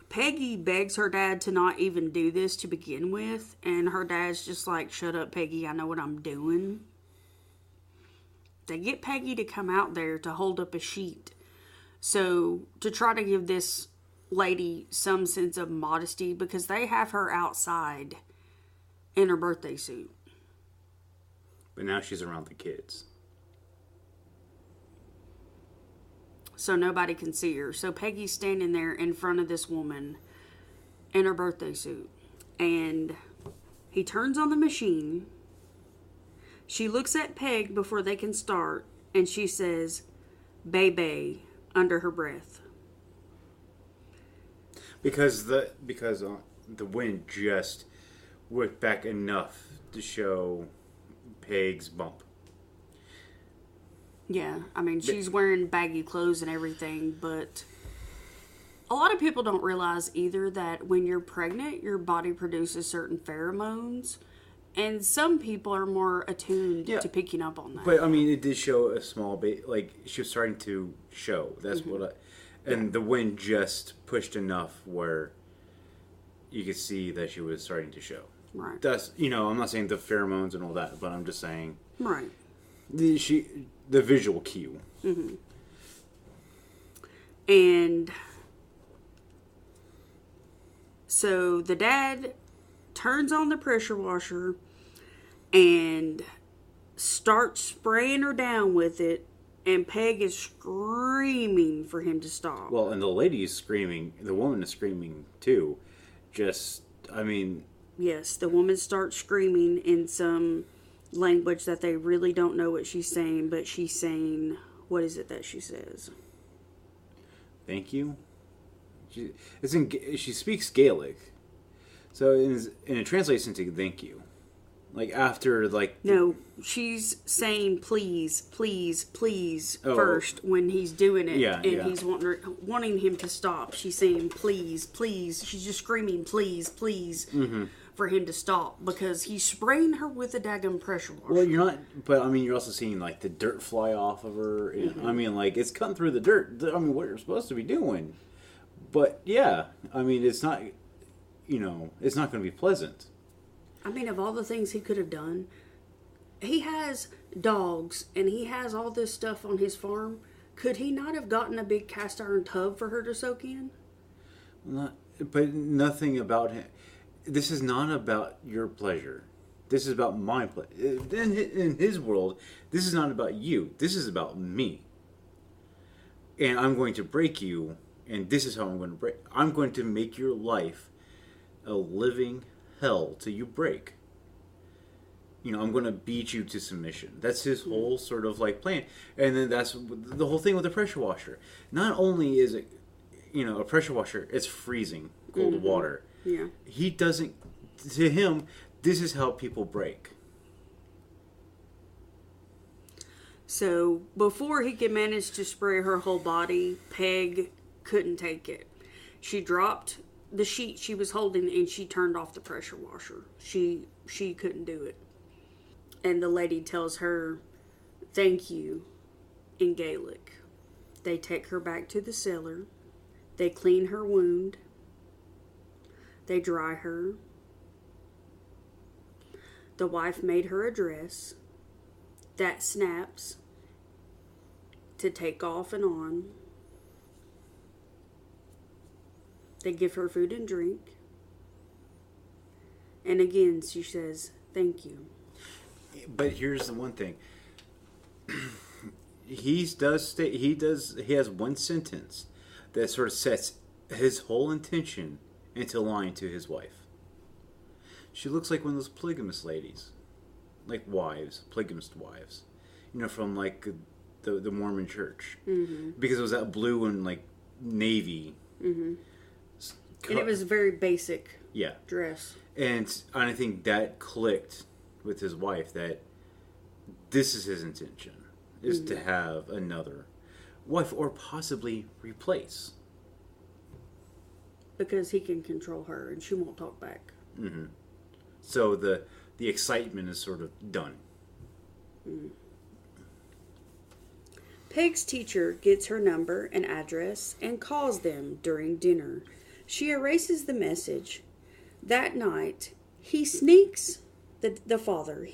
Speaker 2: Peggy begs her dad to not even do this to begin with, and her dad's just like, shut up, Peggy, I know what I'm doing. They get Peggy to come out there to hold up a sheet, so to try to give this lady some sense of modesty, because they have her outside in her birthday suit.
Speaker 1: But now she's around the kids,
Speaker 2: so nobody can see her. So Peggy's standing there in front of this woman in her birthday suit, and he turns on the machine. She looks at Peg before they can start, and she says, "Baby," under her breath.
Speaker 1: because the wind just whipped back enough to show Peg's bump.
Speaker 2: Yeah, I mean, she's wearing baggy clothes and everything, but a lot of people don't realize either that when you're pregnant, your body produces certain pheromones, and some people are more attuned to picking up on that.
Speaker 1: But, I mean, it did show a small bit, like, she was starting to show. That's and the wind just pushed enough where you could see that she was starting to show.
Speaker 2: Right.
Speaker 1: That's, I'm not saying the pheromones and all that, but I'm just saying.
Speaker 2: Right.
Speaker 1: The visual cue.
Speaker 2: Mm-hmm. And so the dad turns on the pressure washer and starts spraying her down with it, and Peg is screaming for him to stop.
Speaker 1: Well, and the lady is screaming, the woman is screaming too. Yes, the woman starts screaming in some language that they really don't know what she's saying, but she's saying, what is it that she says? Thank you. She speaks Gaelic, so it translates into thank you. Like after
Speaker 2: no, she's saying please, please, please first when he's doing it, he's wanting him to stop. She's saying please, please. She's just screaming please, please. Mm-hmm. For him to stop, because he's spraying her with a daggum pressure washer.
Speaker 1: Well, you're not, but I mean, you're also seeing like the dirt fly off of her. And, I mean, like it's cutting through the dirt. I mean, what you're supposed to be doing. But yeah, I mean, it's not, it's not going to be pleasant.
Speaker 2: I mean, of all the things he could have done, he has dogs and he has all this stuff on his farm. Could he not have gotten a big cast iron tub for her to soak in?
Speaker 1: But nothing about him. This is not about your pleasure. This is about my pleasure. In his world, this is not about you. This is about me. And I'm going to break you, and this is how I'm going to break. I'm going to make your life a living hell till you break. I'm going to beat you to submission. That's his whole sort of like plan. And then that's the whole thing with the pressure washer. Not only is it, a pressure washer, it's freezing cold water.
Speaker 2: Yeah.
Speaker 1: He doesn't, to him, this is how people break.
Speaker 2: So before he could manage to spray her whole body, Peg couldn't take it. She dropped the sheet she was holding and she turned off the pressure washer. She couldn't do it. And the lady tells her, "Thank you," in Gaelic. They take her back to the cellar. They clean her wound. They dry her. The wife made her a dress that snaps to take off and on. They give her food and drink. And again, she says, "Thank you."
Speaker 1: But here's the one thing. He has one sentence that sort of sets his whole intention into line to his wife. She looks like one of those polygamous ladies. Like wives, polygamist wives. From like the Mormon church. Mm-hmm. Because it was that blue and like navy.
Speaker 2: Mm-hmm. And it was a very basic dress.
Speaker 1: And I think that clicked with his wife, that this is his intention, is to have another wife or possibly replace.
Speaker 2: Because he can control her and she won't talk back.
Speaker 1: Mm-hmm. So the excitement is sort of done.
Speaker 2: Mm. Peg's teacher gets her number and address and calls them during dinner. She erases the message. That night, he sneaks, the father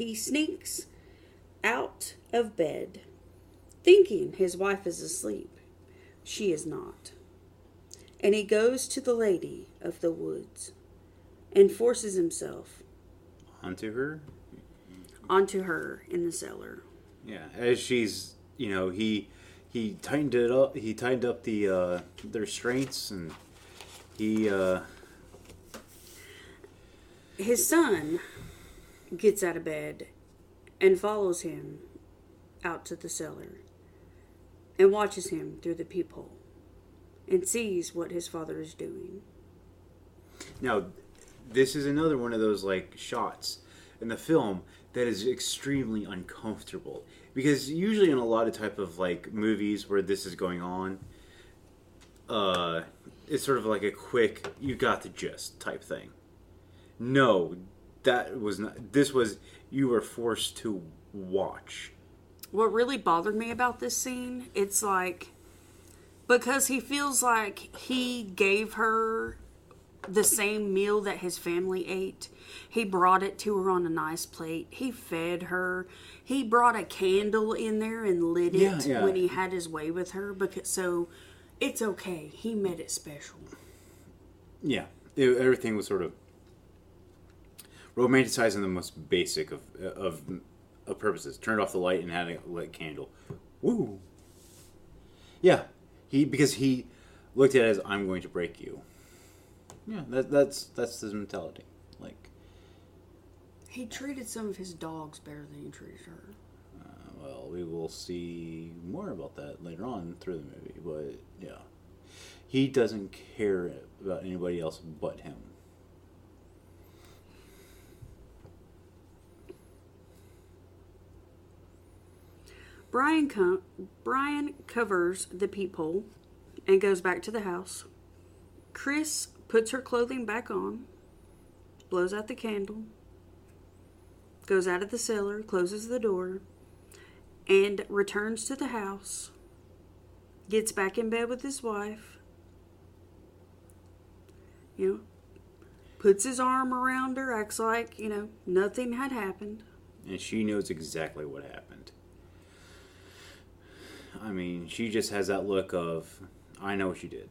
Speaker 2: out of bed, thinking his wife is asleep. She is not. And he goes to the lady of the woods and forces himself
Speaker 1: onto her
Speaker 2: in the cellar.
Speaker 1: Yeah, as she's, he tightened it up. He tightened up the restraints, and
Speaker 2: his son gets out of bed and follows him out to the cellar and watches him through the peephole and sees what his father is doing.
Speaker 1: Now, this is another one of those like shots in the film that is extremely uncomfortable, because usually in a lot of type of like movies where this is going on, it's sort of like a quick, you got the gist type thing. No, that was not. This was, you were forced to watch.
Speaker 2: What really bothered me about this scene, it's like, because he feels like he gave her the same meal that his family ate. He brought it to her on a nice plate. He fed her. He brought a candle in there and lit it when he had his way with her. So it's okay. He made it special.
Speaker 1: Yeah. Everything was sort of romanticizing the most basic of purposes. Turned off the light and had a lit candle. Woo! Yeah. Because he looked at it as, I'm going to break you. Yeah, that's his mentality. Like,
Speaker 2: he treated some of his dogs better than he treated her.
Speaker 1: Well, we will see more about that later on through the movie. But yeah, he doesn't care about anybody else but him.
Speaker 2: Brian covers the peephole and goes back to the house. Chris puts her clothing back on, blows out the candle, goes out of the cellar, closes the door, and returns to the house, gets back in bed with his wife, puts his arm around her, acts like, nothing had happened.
Speaker 1: And she knows exactly what happened. I mean, she just has that look of, I know what you did.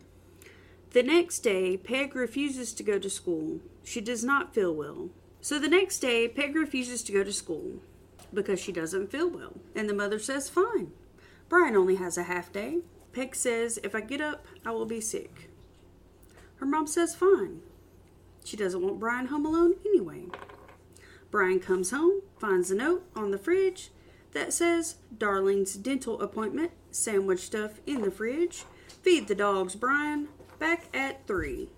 Speaker 2: The next day, Peg refuses to go to school. She does not feel well. So the next day, Peg refuses to go to school because she doesn't feel well. And the mother says, fine. Brian only has a half day. Peg says, if I get up, I will be sick. Her mom says, fine. She doesn't want Brian home alone anyway. Brian comes home, finds a note on the fridge that says, Darlene's dental appointment, sandwich stuff in the fridge, feed the dogs, Brian, back at 3.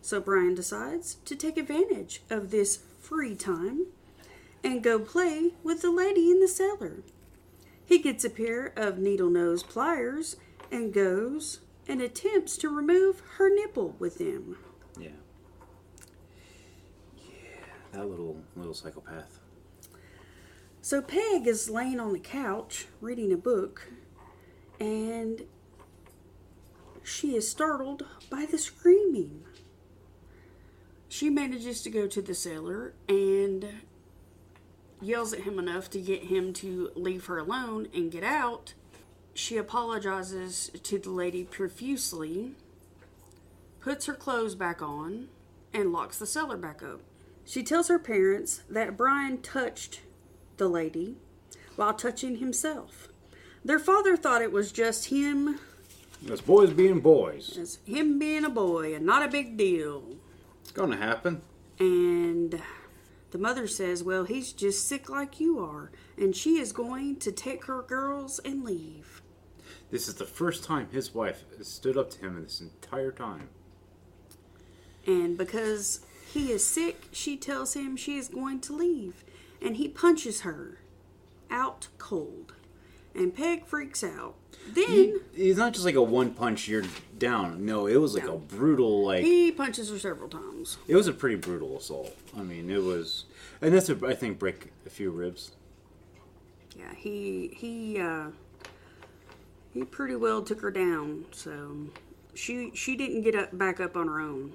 Speaker 2: So Brian decides to take advantage of this free time and go play with the lady in the cellar. He gets a pair of needle-nose pliers and goes and attempts to remove her nipple with them.
Speaker 1: Yeah. That little psychopath.
Speaker 2: So Peg is laying on the couch reading a book, and she is startled by the screaming. She manages to go to the cellar and yells at him enough to get him to leave her alone and get out. She apologizes to the lady profusely, puts her clothes back on, and locks the cellar back up. She tells her parents that Brian touched the lady while touching himself. Their father thought it was just him.
Speaker 1: It's boys being boys.
Speaker 2: It's him being a boy and not a big deal.
Speaker 1: It's gonna happen.
Speaker 2: And the mother says, well, he's just sick like you are. And she is going to take her girls and leave.
Speaker 1: This is the first time his wife has stood up to him in this entire time.
Speaker 2: And because he is sick, she tells him she is going to leave. And he punches her out cold. And Peg freaks out. Then
Speaker 1: It's not just like a one punch, you're down. No, it was like a brutal, like...
Speaker 2: he punches her several times.
Speaker 1: It was a pretty brutal assault. I mean, it was... And that's, I think, break a few ribs.
Speaker 2: Yeah, he pretty well took her down. So she didn't get back up on her own.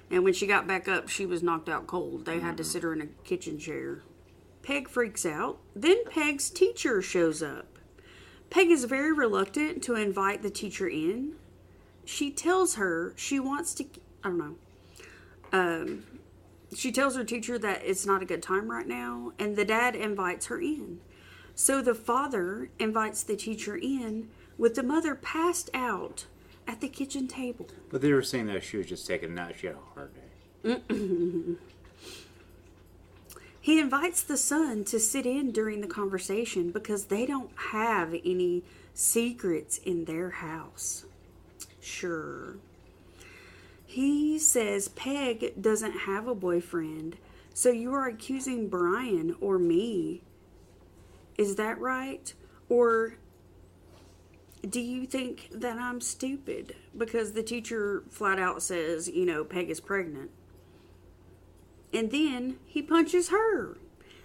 Speaker 2: And when she got back up, she was knocked out cold. They had to sit her in a kitchen chair. Peg freaks out. Then Peg's teacher shows up. Peg is very reluctant to invite the teacher in. She tells her she wants to... I don't know. She tells her teacher that it's not a good time right now. And the dad invites her in. So the father invites the teacher in with the mother passed out at the kitchen table.
Speaker 1: But they were saying that she was just taking a nap. She had a hard day.
Speaker 2: He invites the son to sit in during the conversation because they don't have any secrets in their house. Sure. He says Peg doesn't have a boyfriend, so you are accusing Brian or me. Is that right? Or do you think that I'm stupid? Because the teacher flat out says, Peg is pregnant. And then he punches her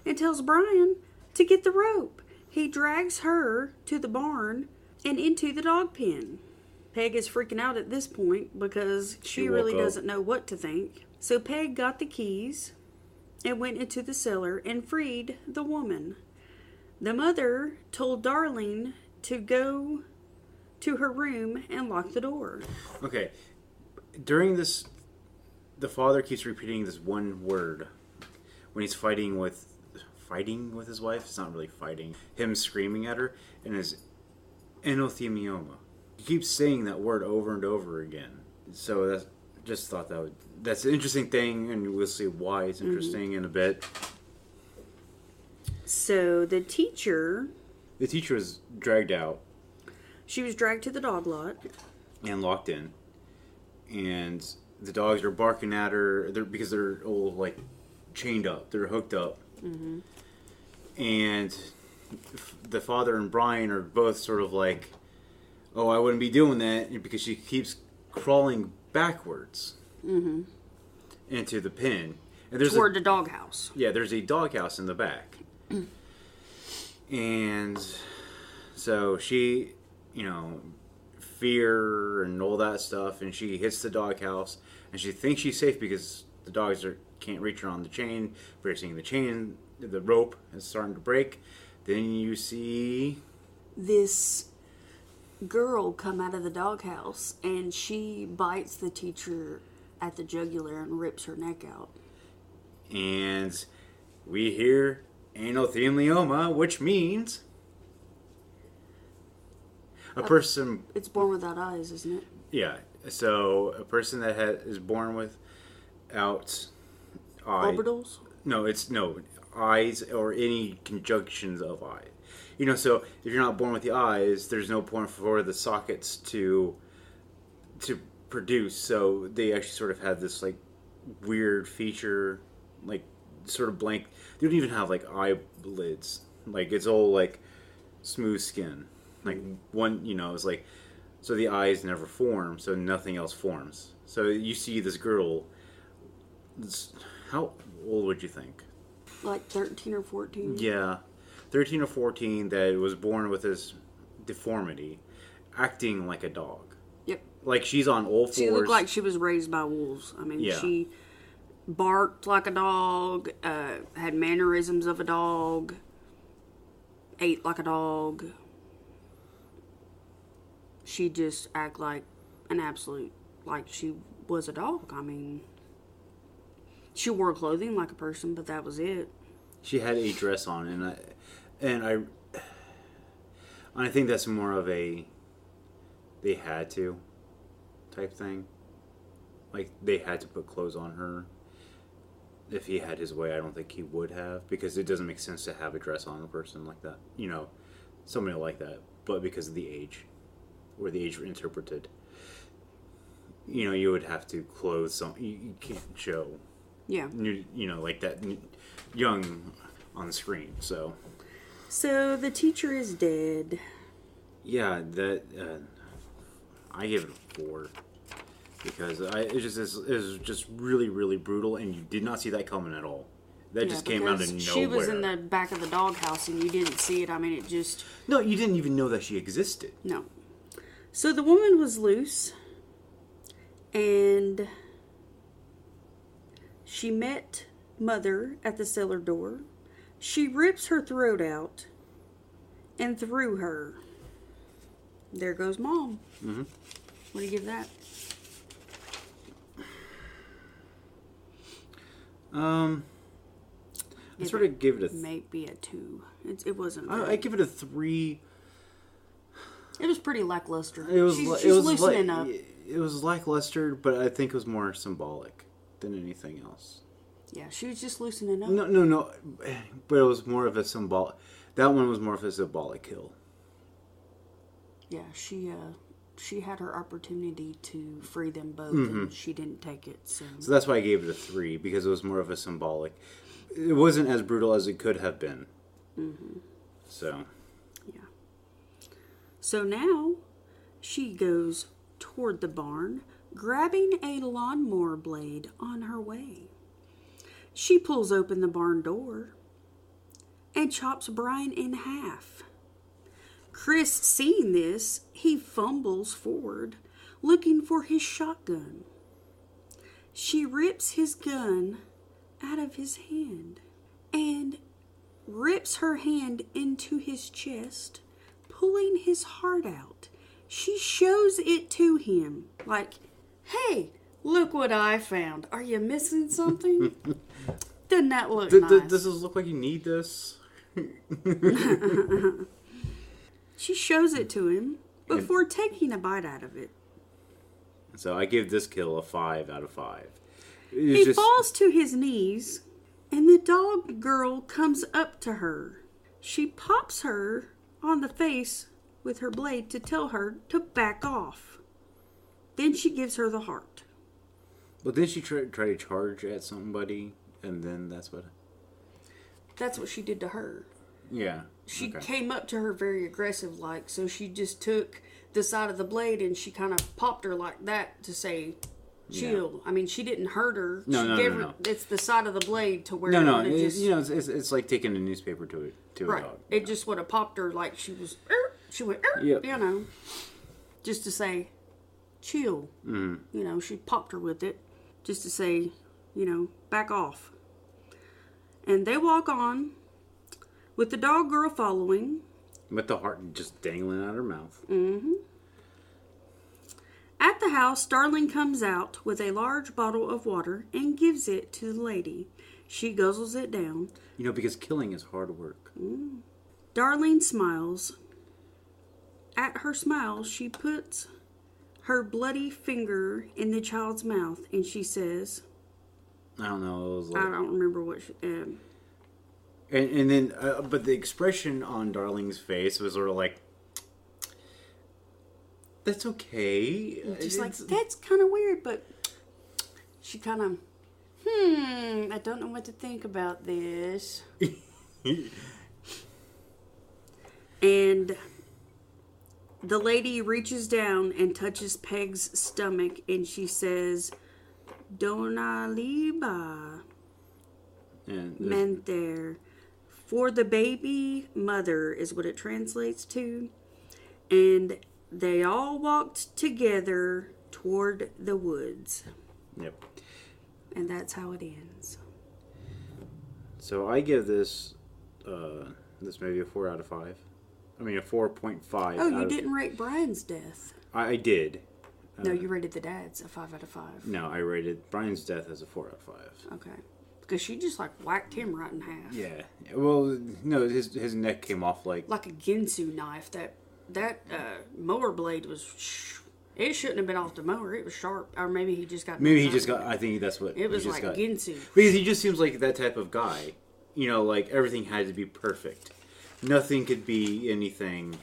Speaker 2: and tells Brian to get the rope. He drags her to the barn and into the dog pen. Peg is freaking out at this point because she really doesn't know what to think. So Peg got the keys and went into the cellar and freed the woman. The mother told Darlene to go to her room and lock the door.
Speaker 1: Okay. During this, the father keeps repeating this one word when he's fighting with his wife. It's not really fighting. Him screaming at her, and his enothemioma. He keeps saying that word over and over again. So that's an interesting thing, and we'll see why it's interesting in a bit.
Speaker 2: So the teacher
Speaker 1: was dragged out.
Speaker 2: She was dragged to the dog lot
Speaker 1: and locked in, and the dogs are barking at her because they're all like chained up. They're hooked up. Mm-hmm. And the father and Brian are both sort of like, oh, I wouldn't be doing that, because she keeps crawling backwards into the pen. And there's
Speaker 2: toward the doghouse.
Speaker 1: Yeah, there's a doghouse in the back. And so she, fear and all that stuff, and she hits the doghouse, and she thinks she's safe because the dogs can't reach her on the chain. But you're seeing the chain the rope is starting to break. Then you see
Speaker 2: this girl come out of the doghouse, and she bites the teacher at the jugular and rips her neck out.
Speaker 1: And we hear anothelioma, which means a person...
Speaker 2: It's born without eyes, isn't it?
Speaker 1: Yeah. So a person that is born without
Speaker 2: Orbitals?
Speaker 1: No, eyes or any conjunctions of eye. So if you're not born with the eyes, there's no point for the sockets to produce. So they actually sort of have this like weird feature, like sort of blank. They don't even have like eyelids. Like it's all like smooth skin. Like one, it's like, so the eyes never form, so nothing else forms. So you see this girl. How old would you think?
Speaker 2: Like 13 or 14?
Speaker 1: Yeah. 13 or 14 that was born with this deformity, acting like a dog.
Speaker 2: Yep.
Speaker 1: Like she's on all fours.
Speaker 2: She looked like she was raised by wolves. I mean, she barked like a dog, had mannerisms of a dog, ate like a dog. She just acted like an absolute, like she was a dog. I mean, she wore clothing like a person, but that was it.
Speaker 1: She had a dress on, and I think that's more of a they had to type thing. Like they had to put clothes on her. If he had his way, I don't think he would have, because it doesn't make sense to have a dress on a person like that. Somebody like that, but because of the age, or the age interpreted, you would have to clothe some. You can't show.
Speaker 2: Yeah.
Speaker 1: Like that young on the screen. So
Speaker 2: the teacher is dead.
Speaker 1: Yeah, that I give it a 4 because it was just really, really brutal, and you did not see that coming at all. That just came out of nowhere.
Speaker 2: She was in the back of the doghouse, and you didn't see it. I mean, it just...
Speaker 1: No, you didn't even know that she existed.
Speaker 2: No. So the woman was loose, and she met Mother at the cellar door. She rips her throat out and threw her. There goes Mom. Mm-hmm. What do you give that?
Speaker 1: I sort of give it a...
Speaker 2: Maybe a 2. It wasn't...
Speaker 1: I give it a 3.
Speaker 2: It was pretty lackluster.
Speaker 1: She's
Speaker 2: loosening up.
Speaker 1: It was lackluster, but I think it was more symbolic than anything else.
Speaker 2: Yeah, she was just loosening up.
Speaker 1: No. But it was more of a symbolic... That one was more of a symbolic kill.
Speaker 2: Yeah, she had her opportunity to free them both, and she didn't take it. So
Speaker 1: that's why I gave it a 3, because it was more of a symbolic. It wasn't as brutal as it could have been. Mm-hmm. So.
Speaker 2: Yeah. So now she goes toward the barn, grabbing a lawnmower blade on her way. She pulls open the barn door and chops Brian in half. Chris, seeing this, he fumbles forward, looking for his shotgun. She rips his gun out of his hand and rips her hand into his chest, pulling his heart out. She shows it to him like, "Hey, look what I found. Are you missing something?" Doesn't that look nice?
Speaker 1: Does this look like you need this?
Speaker 2: She shows it to him before taking a bite out of it.
Speaker 1: So I give this kill a 5 out of 5.
Speaker 2: He falls to his knees, and the dog girl comes up to her. She pops her on the face with her blade to tell her to back off. Then she gives her the heart.
Speaker 1: Well, did she try to charge at somebody, and then that's what...
Speaker 2: That's what she did to her.
Speaker 1: Yeah.
Speaker 2: She came up to her very aggressive like, so she just took the side of the blade and she kind of popped her like that to say, chill. Yeah. I mean, she didn't hurt her.
Speaker 1: No.
Speaker 2: It's the side of the blade to where...
Speaker 1: it's like taking a newspaper to a dog.
Speaker 2: It just would have popped her like she was... She went,
Speaker 1: yep.
Speaker 2: Just to say, chill. Mm-hmm. She popped her with it just to say, back off. And they walk on, with the dog girl following.
Speaker 1: With the heart just dangling out of her mouth.
Speaker 2: Mm-hmm. At the house, Darling comes out with a large bottle of water and gives it to the lady. She guzzles it down.
Speaker 1: You know, because killing is hard work.
Speaker 2: Darling smiles. At her smile, she puts her bloody finger in the child's mouth and she says,
Speaker 1: I don't know. It was like,
Speaker 2: I don't remember what she...
Speaker 1: and then, but the expression on Darling's face was sort of like, that's okay.
Speaker 2: Just like, that's kind of weird, but she kind of, I don't know what to think about this. And the lady reaches down and touches Peg's stomach, and she says, Dona Liba Menter. For the baby mother is what it translates to. And they all walked together toward the woods.
Speaker 1: Yep.
Speaker 2: And that's how it ends.
Speaker 1: So I give this this movie a 4 out of 5. I mean a 4.5.
Speaker 2: Oh, you didn't rate Brian's death.
Speaker 1: I did.
Speaker 2: No, you rated the dad's a 5 out of 5.
Speaker 1: No, I rated Brian's death as a 4 out of 5.
Speaker 2: Okay. Because she just like whacked him right in half.
Speaker 1: Yeah. Well, no, his neck came off like
Speaker 2: a Ginsu knife. That mower blade was... It shouldn't have been off the mower. It was sharp. Or maybe he just got...
Speaker 1: Maybe he just got... I think that's what...
Speaker 2: It was like Ginsu.
Speaker 1: Because he just seems like that type of guy. You know, like everything had to be perfect. Nothing could be anything...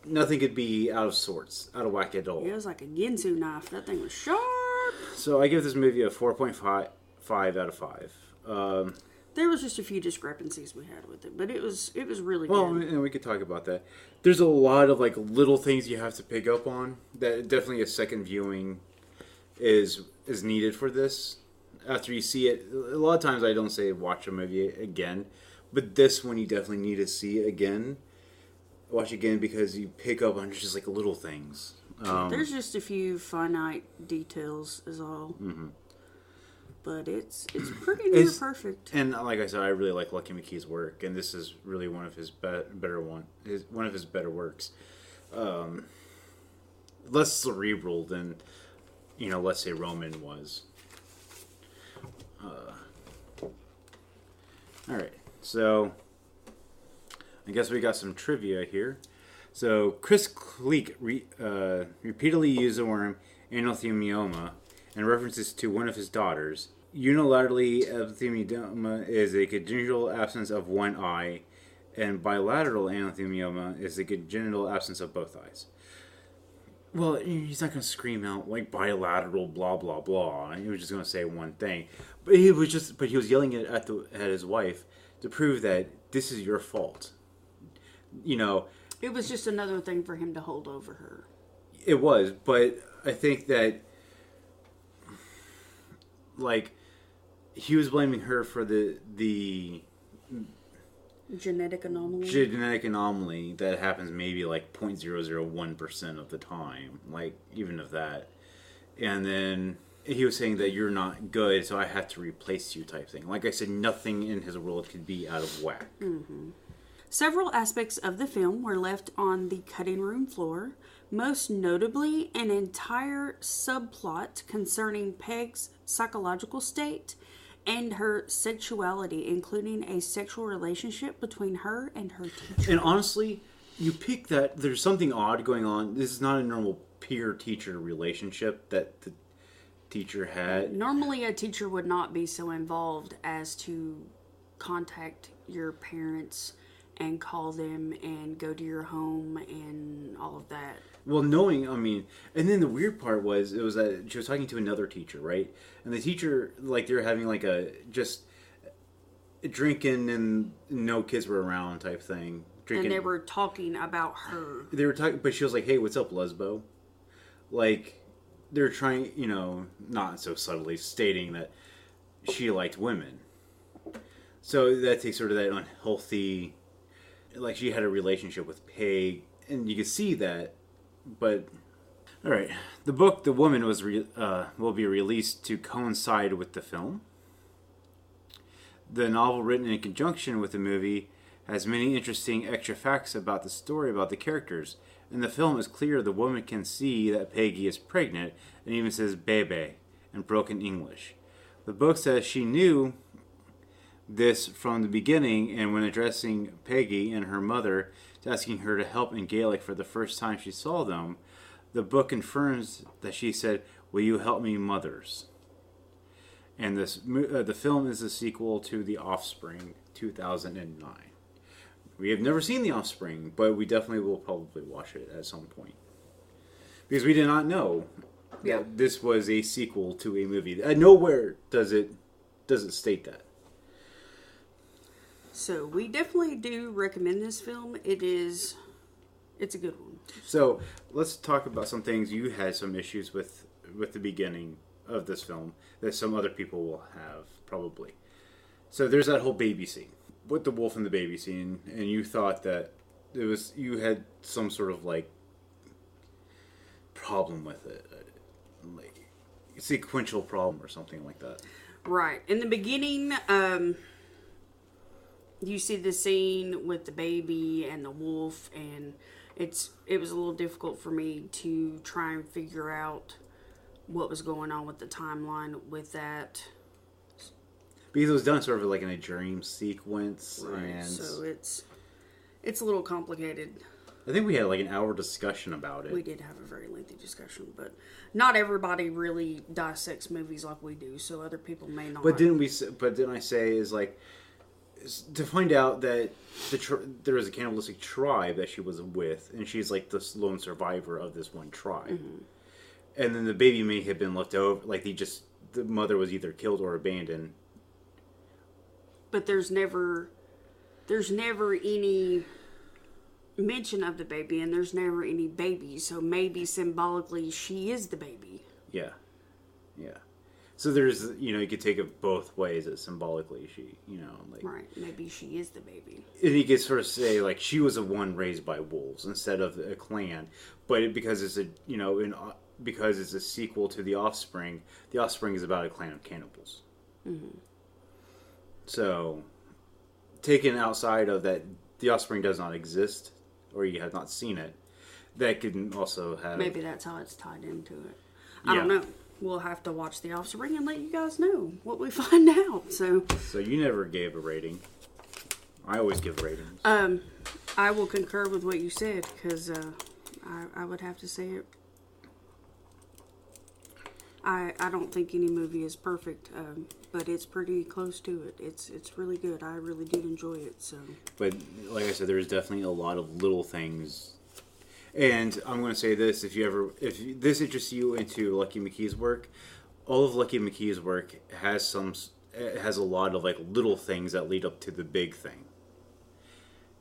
Speaker 1: Nothing could be out of sorts. Out of whack at all.
Speaker 2: It was like a Ginsu knife. That thing was sharp.
Speaker 1: So I give this movie a 4.5 out of 5.
Speaker 2: There was just a few discrepancies we had with it, but it was really
Speaker 1: Well,
Speaker 2: good.
Speaker 1: and we could talk about that. There's a lot of like little things you have to pick up on. That definitely a second viewing is needed for this. After you see it, a lot of times I don't say watch a movie again, but this one you definitely need to see again. Watch again because you pick up on just like little things.
Speaker 2: There's just a few finite details is all. Mm-hmm. But it's pretty near perfect.
Speaker 1: And like I said, I really like Lucky McKee's work, and this is really one of his better works. Less cerebral than, let's say Roman was. All right, so I guess we got some trivia here. So Chris Cleek repeatedly used the term anathemioma in references to one of his daughters. Unilaterally, anathemioma is a congenital absence of one eye, and bilateral anathemioma is the congenital absence of both eyes. Well, he's not going to scream out like bilateral blah blah blah. He was just going to say one thing, but he was yelling it at his wife to prove that this is your fault.
Speaker 2: It was just another thing for him to hold over her.
Speaker 1: It was, but I think that like he was blaming her for the
Speaker 2: genetic anomaly.
Speaker 1: Genetic anomaly that happens maybe like 0.001% of the time, like even of that. And then he was saying that you're not good, so I have to replace you type thing. Like I said, nothing in his world could be out of whack.
Speaker 2: Mm-hmm. Several aspects of the film were left on the cutting room floor, most notably an entire subplot concerning Peg's psychological state and her sexuality, including a sexual relationship between her and her teacher.
Speaker 1: And honestly, you pick that there's something odd going on. This is not a normal peer-teacher relationship that the teacher had.
Speaker 2: Normally, a teacher would not be so involved as to contact your parents and call them and go to your home and all of that.
Speaker 1: Well, and then the weird part was that she was talking to another teacher, right? And the teacher, like, they were having like just drinking and no kids were around type thing. Drinking.
Speaker 2: And they were talking about her.
Speaker 1: They were talking, but she was like, "Hey, what's up, lesbo?" Like, they're trying, not so subtly stating that she liked women. So that takes sort of that unhealthy, like she had a relationship with Peg, and you can see that. But all right, the book "The Woman" will be released to coincide with the film. The novel, written in conjunction with the movie, has many interesting extra facts about the story, about the characters. In the film, it's clear the woman can see that Peggy is pregnant and even says "bebe" in broken English. The book says she knew this from the beginning, and when addressing Peggy and her mother, asking her to help in Gaelic for the first time she saw them, the book confirms that she said, "Will you help me, mothers?" And the film is a sequel to The Offspring, 2009. We have never seen The Offspring, but we definitely will probably watch it at some point. Because we did not know that this was a sequel to a movie. Nowhere does it state that.
Speaker 2: So we definitely do recommend this film. It's a good one.
Speaker 1: So let's talk about some things you had some issues with the beginning of this film that some other people will have probably. So there's that whole baby scene with the wolf and the baby scene, and you thought that you had some sort of like problem with it, like sequential problem or something like that.
Speaker 2: Right. In the beginning, you see the scene with the baby and the wolf, and it was a little difficult for me to try and figure out what was going on with the timeline with that.
Speaker 1: Because it was done sort of like in a dream sequence,
Speaker 2: Right.
Speaker 1: and
Speaker 2: So it's a little complicated.
Speaker 1: I think we had like an hour discussion about it.
Speaker 2: We did have a very lengthy discussion, but not everybody really dissects movies like we do, so other people may not.
Speaker 1: But didn't I say is like to find out that there was a cannibalistic tribe that she was with, and she's like the lone survivor of this one tribe. Mm-hmm. And then the baby may have been left over, like the mother was either killed or abandoned.
Speaker 2: But there's never any mention of the baby, and there's never any baby, so maybe symbolically she is the baby.
Speaker 1: Yeah. So there's, you could take it both ways. That symbolically she, like
Speaker 2: right, maybe she is the baby.
Speaker 1: And you could sort of say like she was the one raised by wolves instead of a clan, but because it's because it's a sequel to The Offspring. The Offspring is about a clan of cannibals. Mm-hmm. So, taken outside of that, The Offspring does not exist, or you have not seen it. That could also have...
Speaker 2: Maybe that's how it's tied into it. I don't know. We'll have to watch The Offspring and let you guys know what we find out. So
Speaker 1: you never gave a rating. I always give ratings.
Speaker 2: I will concur with what you said, because I would have to say it. I don't think any movie is perfect, but it's pretty close to it. It's really good. I really did enjoy it. So,
Speaker 1: but like I said, there's definitely a lot of little things. And I'm going to say this: if this interests you into Lucky McKee's work, all of Lucky McKee's work has a lot of like little things that lead up to the big thing.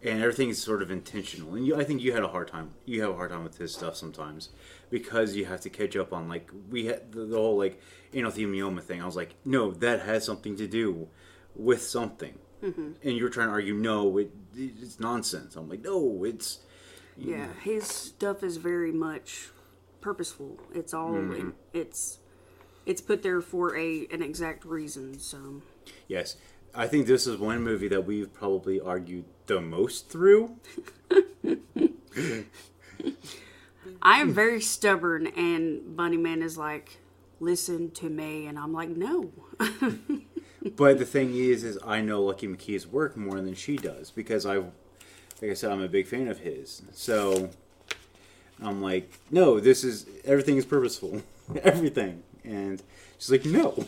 Speaker 1: And everything is sort of intentional. And I think you have a hard time with his stuff sometimes, because you have to catch up on, like, we had the whole, like, anothelioma thing. I was like, no, that has something to do with something. Mm-hmm. And you're trying to argue, no, it's nonsense. I'm like, no, it's...
Speaker 2: Yeah, his stuff is very much purposeful. It's all... Mm-hmm. It's put there for an exact reason, so...
Speaker 1: Yes. I think this is one movie that we've probably argued the most through.
Speaker 2: I am very stubborn, and Bunnyman is like, listen to me, and I'm like, no.
Speaker 1: But the thing is I know Lucky McKee's work more than she does, because like I said, I'm a big fan of his. So I'm like, no, everything is purposeful. Everything. And she's like, no.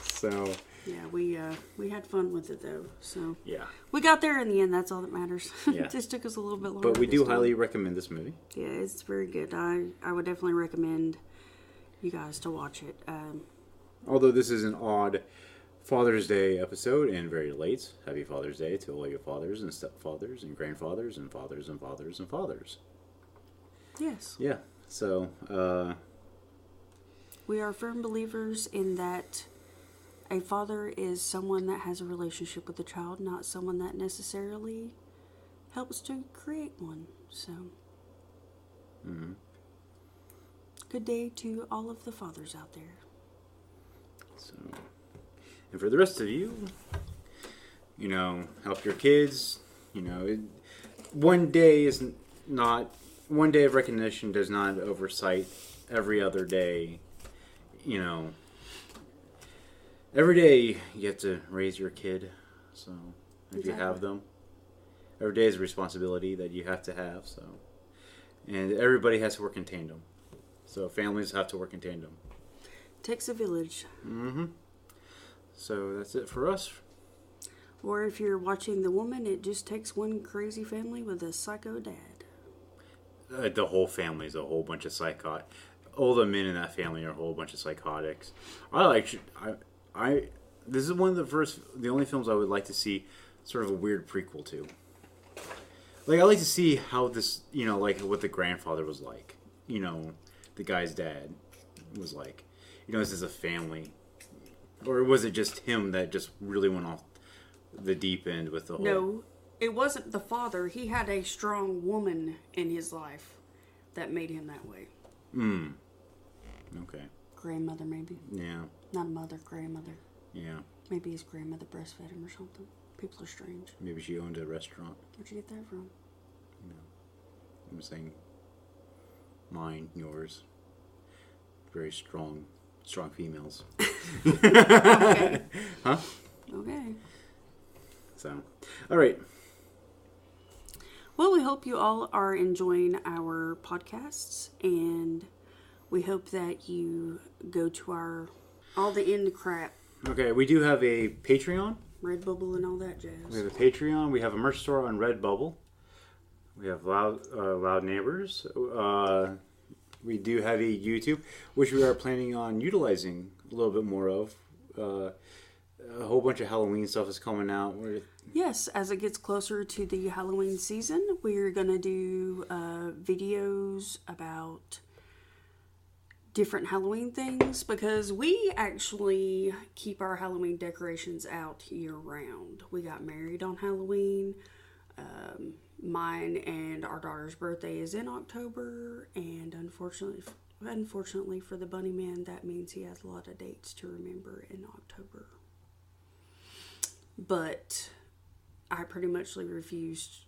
Speaker 1: So...
Speaker 2: Yeah, we had fun with it, though. So
Speaker 1: yeah,
Speaker 2: we got there in the end. That's all that matters.
Speaker 1: Yeah.
Speaker 2: It just took us a little bit longer.
Speaker 1: But we do highly recommend this movie.
Speaker 2: Yeah, it's very good. I would definitely recommend you guys to watch it.
Speaker 1: Although this is an odd Father's Day episode and very late. Happy Father's Day to all your fathers and stepfathers and grandfathers and fathers and fathers and fathers.
Speaker 2: Yes.
Speaker 1: Yeah. So
Speaker 2: we are firm believers in that. A father is someone that has a relationship with the child, not someone that necessarily helps to create one. So, Good day to all of the fathers out there.
Speaker 1: So, and for the rest of you, help your kids. One day is not. One day of recognition does not oversight every other day. Every day you have to raise your kid. So if you have them, every day is a responsibility that you have to have. So, and everybody has to work in tandem. So families have to work in tandem.
Speaker 2: Takes a village.
Speaker 1: Mm-hmm. So that's it for us.
Speaker 2: Or if you're watching The Woman, it just takes one crazy family with a psycho dad.
Speaker 1: The whole family is a whole bunch of psychotic. All the men in that family are a whole bunch of psychotics. This is one of the only films I would like to see sort of a weird prequel to. Like, I like to see how this, like what the grandfather was like. The guy's dad was like. This is a family. Or was it just him that just really went off the deep end with the whole...
Speaker 2: No, it wasn't the father. He had a strong woman in his life that made him that way.
Speaker 1: Okay.
Speaker 2: Grandmother, maybe.
Speaker 1: Yeah.
Speaker 2: Not a mother, grandmother.
Speaker 1: Yeah.
Speaker 2: Maybe his grandmother breastfed him or something. People are strange.
Speaker 1: Maybe she owned a restaurant.
Speaker 2: Where'd you get that from?
Speaker 1: I'm saying mine, yours. Very strong females.
Speaker 2: Okay.
Speaker 1: Huh?
Speaker 2: Okay.
Speaker 1: So, all right.
Speaker 2: Well, we hope you all are enjoying our podcasts, and we hope that you go to all the end crap.
Speaker 1: Okay, we do have a Patreon.
Speaker 2: Redbubble and all that jazz.
Speaker 1: We have a Patreon. We have a merch store on Redbubble. We have Loud Neighbors. We do have a YouTube, which we are planning on utilizing a little bit more of. A whole bunch of Halloween stuff is coming out.
Speaker 2: Yes, as it gets closer to the Halloween season, we're going to do videos about different Halloween things, because we actually keep our Halloween decorations out year-round. We got married on Halloween. Mine and our daughter's birthday is in October, and unfortunately for the bunny man, that means he has a lot of dates to remember in October. But I pretty much refused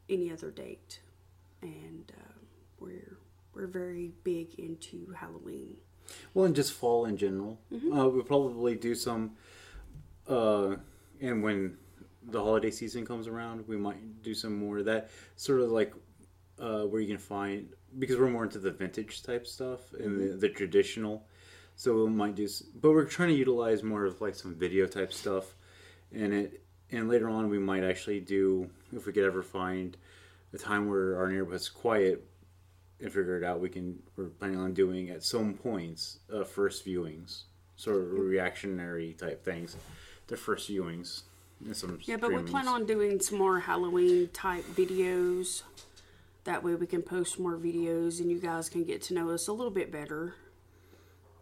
Speaker 2: any other date, and we're very big into Halloween.
Speaker 1: Well, and just fall in general.
Speaker 2: Mm-hmm.
Speaker 1: We'll probably do some, and when the holiday season comes around, we might do some more of that, sort of like where you can find, because we're more into the vintage type stuff and the traditional, so we might do, but we're trying to utilize more of like some video type stuff, and later on we might actually do, if we could ever find a time where our neighborhood's quiet and figure it out, we're planning on doing at some points first viewings, sort of reactionary type things, the first viewings.
Speaker 2: Yeah, but we plan on doing some more Halloween type videos. That way we can post more videos and you guys can get to know us a little bit better.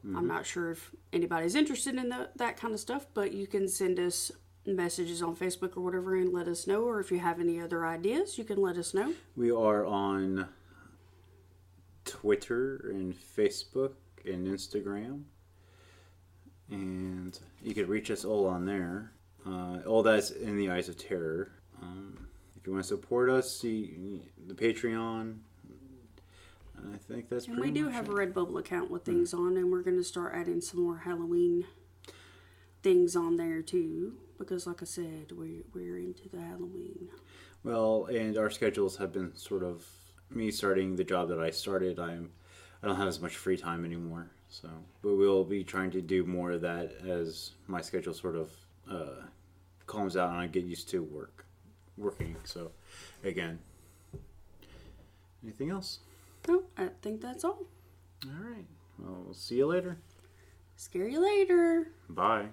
Speaker 2: Mm-hmm. I'm not sure if anybody's interested in that kind of stuff, but you can send us messages on Facebook or whatever and let us know. Or if you have any other ideas, you can let us know.
Speaker 1: We are on Twitter and Facebook and Instagram. And you can reach us all on there. All that's in the Eyes of Terror. If you want to support us, see the Patreon. I think that's pretty much it.
Speaker 2: We do have a Redbubble account with things on, and we're going to start adding some more Halloween things on there too. Because, like I said, we're into the Halloween.
Speaker 1: Well, and our schedules have been sort of, me starting the job that I started, I don't have as much free time anymore. So, but we'll be trying to do more of that as my schedule sort of calms out and I get used to working. So, again, anything else?
Speaker 2: No, I think that's all.
Speaker 1: All right. Well, we'll see you later.
Speaker 2: Scare you later.
Speaker 1: Bye.